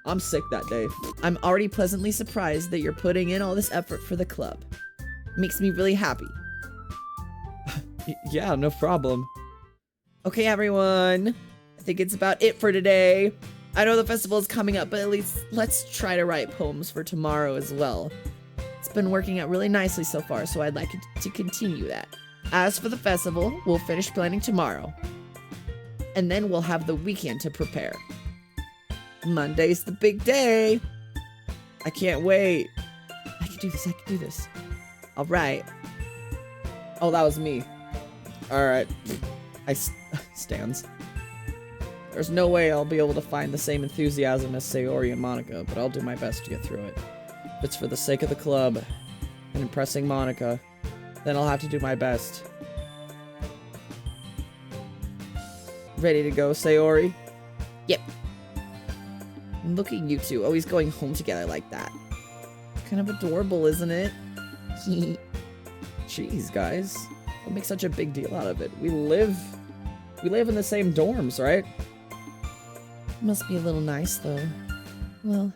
I'm sick that day. I'm already pleasantly surprised that you're putting in all this effort for the club. Makes me really happy. Yeah, no problem. Okay, everyone. I think it's about it for today. I know the festival is coming up, but at least let's try to write poems for tomorrow as well. It's been working out really nicely so far, so I'd like to continue that. As for the festival, we'll finish planning tomorrow. And then we'll have the weekend to prepare. Monday's the big day. I can't wait. I can do this. All right. Oh, that was me. All right. Stands. There's no way I'll be able to find the same enthusiasm as Sayori and Monica, but I'll do my best to get through it. If it's for the sake of the club and impressing Monica, then I'll have to do my best. Ready to go, Sayori? Yep. Look at you two, always going home together like that. It's kind of adorable, isn't it? Jeez, guys. Don't make such a big deal out of it. We live in the same dorms, right? Must be a little nice, though. Well,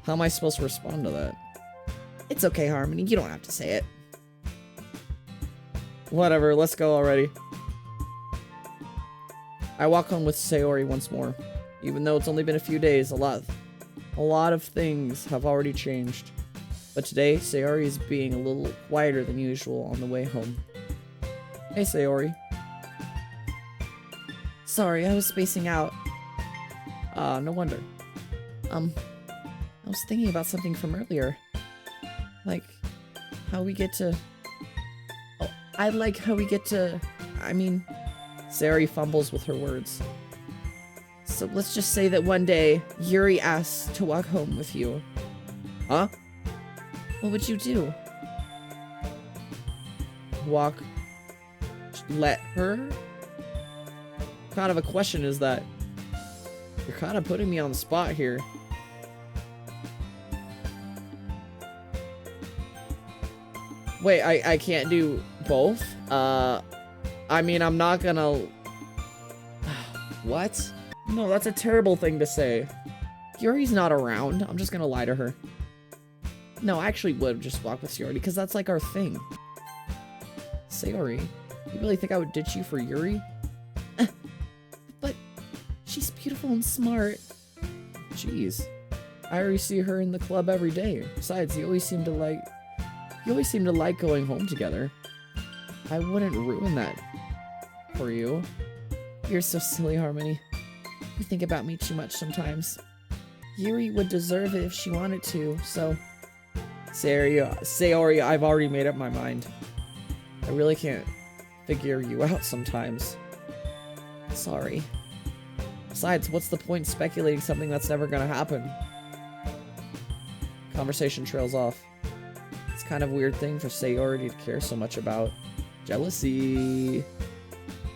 how am I supposed to respond to that? it's okay, Harmony. You don't have to say it. Whatever, let's go already. I walk home with Sayori once more. Even though it's only been a few days, a lot of things have already changed. But today, Sayori is being a little quieter than usual on the way home. Hey, Sayori. Sorry, I was spacing out. No wonder. I was thinking about something from earlier. Like, how we get to... Oh, I like how we get to... I mean... Sayori fumbles with her words. So let's just say that one day, Yuri asks to walk home with you. Huh? What would you do? Walk... Let her? What kind of a question is that? You're kind of putting me on the spot here. Wait, I can't do both? I mean, I'm not gonna... What? No, that's a terrible thing to say. Yuri's not around. I'm just gonna lie to her. No, I actually would just walk with Sayori, because that's like our thing. Sayori? You really think I would ditch you for Yuri? But she's beautiful and smart. Jeez. I already see her in the club every day. Besides, you always seem to like going home together. I wouldn't ruin that for you. You're so silly, Harmony. You think about me too much sometimes. Yuri would deserve it if she wanted to, so... Sayori, I've already made up my mind. I really can't figure you out sometimes. Sorry. Besides, what's the point speculating something that's never gonna happen? Conversation trails off. It's kind of a weird thing for Sayori to care so much about. Jealousy.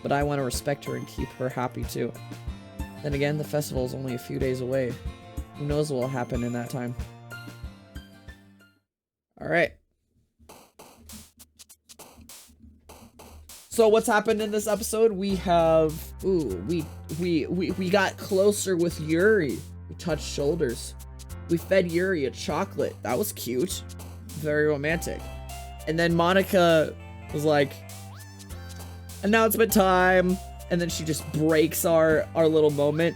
But I want to respect her and keep her happy too. Then again, the festival is only a few days away. Who knows what will happen in that time. Alright. So what's happened in this episode? We have... Ooh, we got closer with Yuri. We touched shoulders. We fed Yuri a chocolate. That was cute. Very romantic. And then Monica was like, announcement time. And then she just breaks our little moment.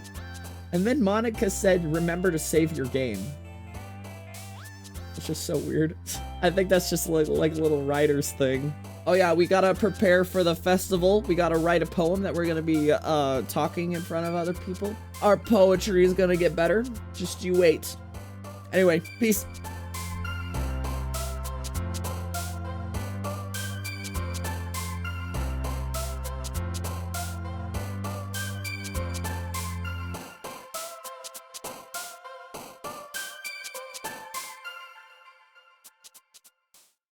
And then Monica said, remember to save your game. It's just so weird. I think that's just like a little writer's thing. Oh yeah, we gotta prepare for the festival. We gotta write a poem that we're gonna be talking in front of other people. Our poetry is gonna get better. Just you wait. Anyway, peace.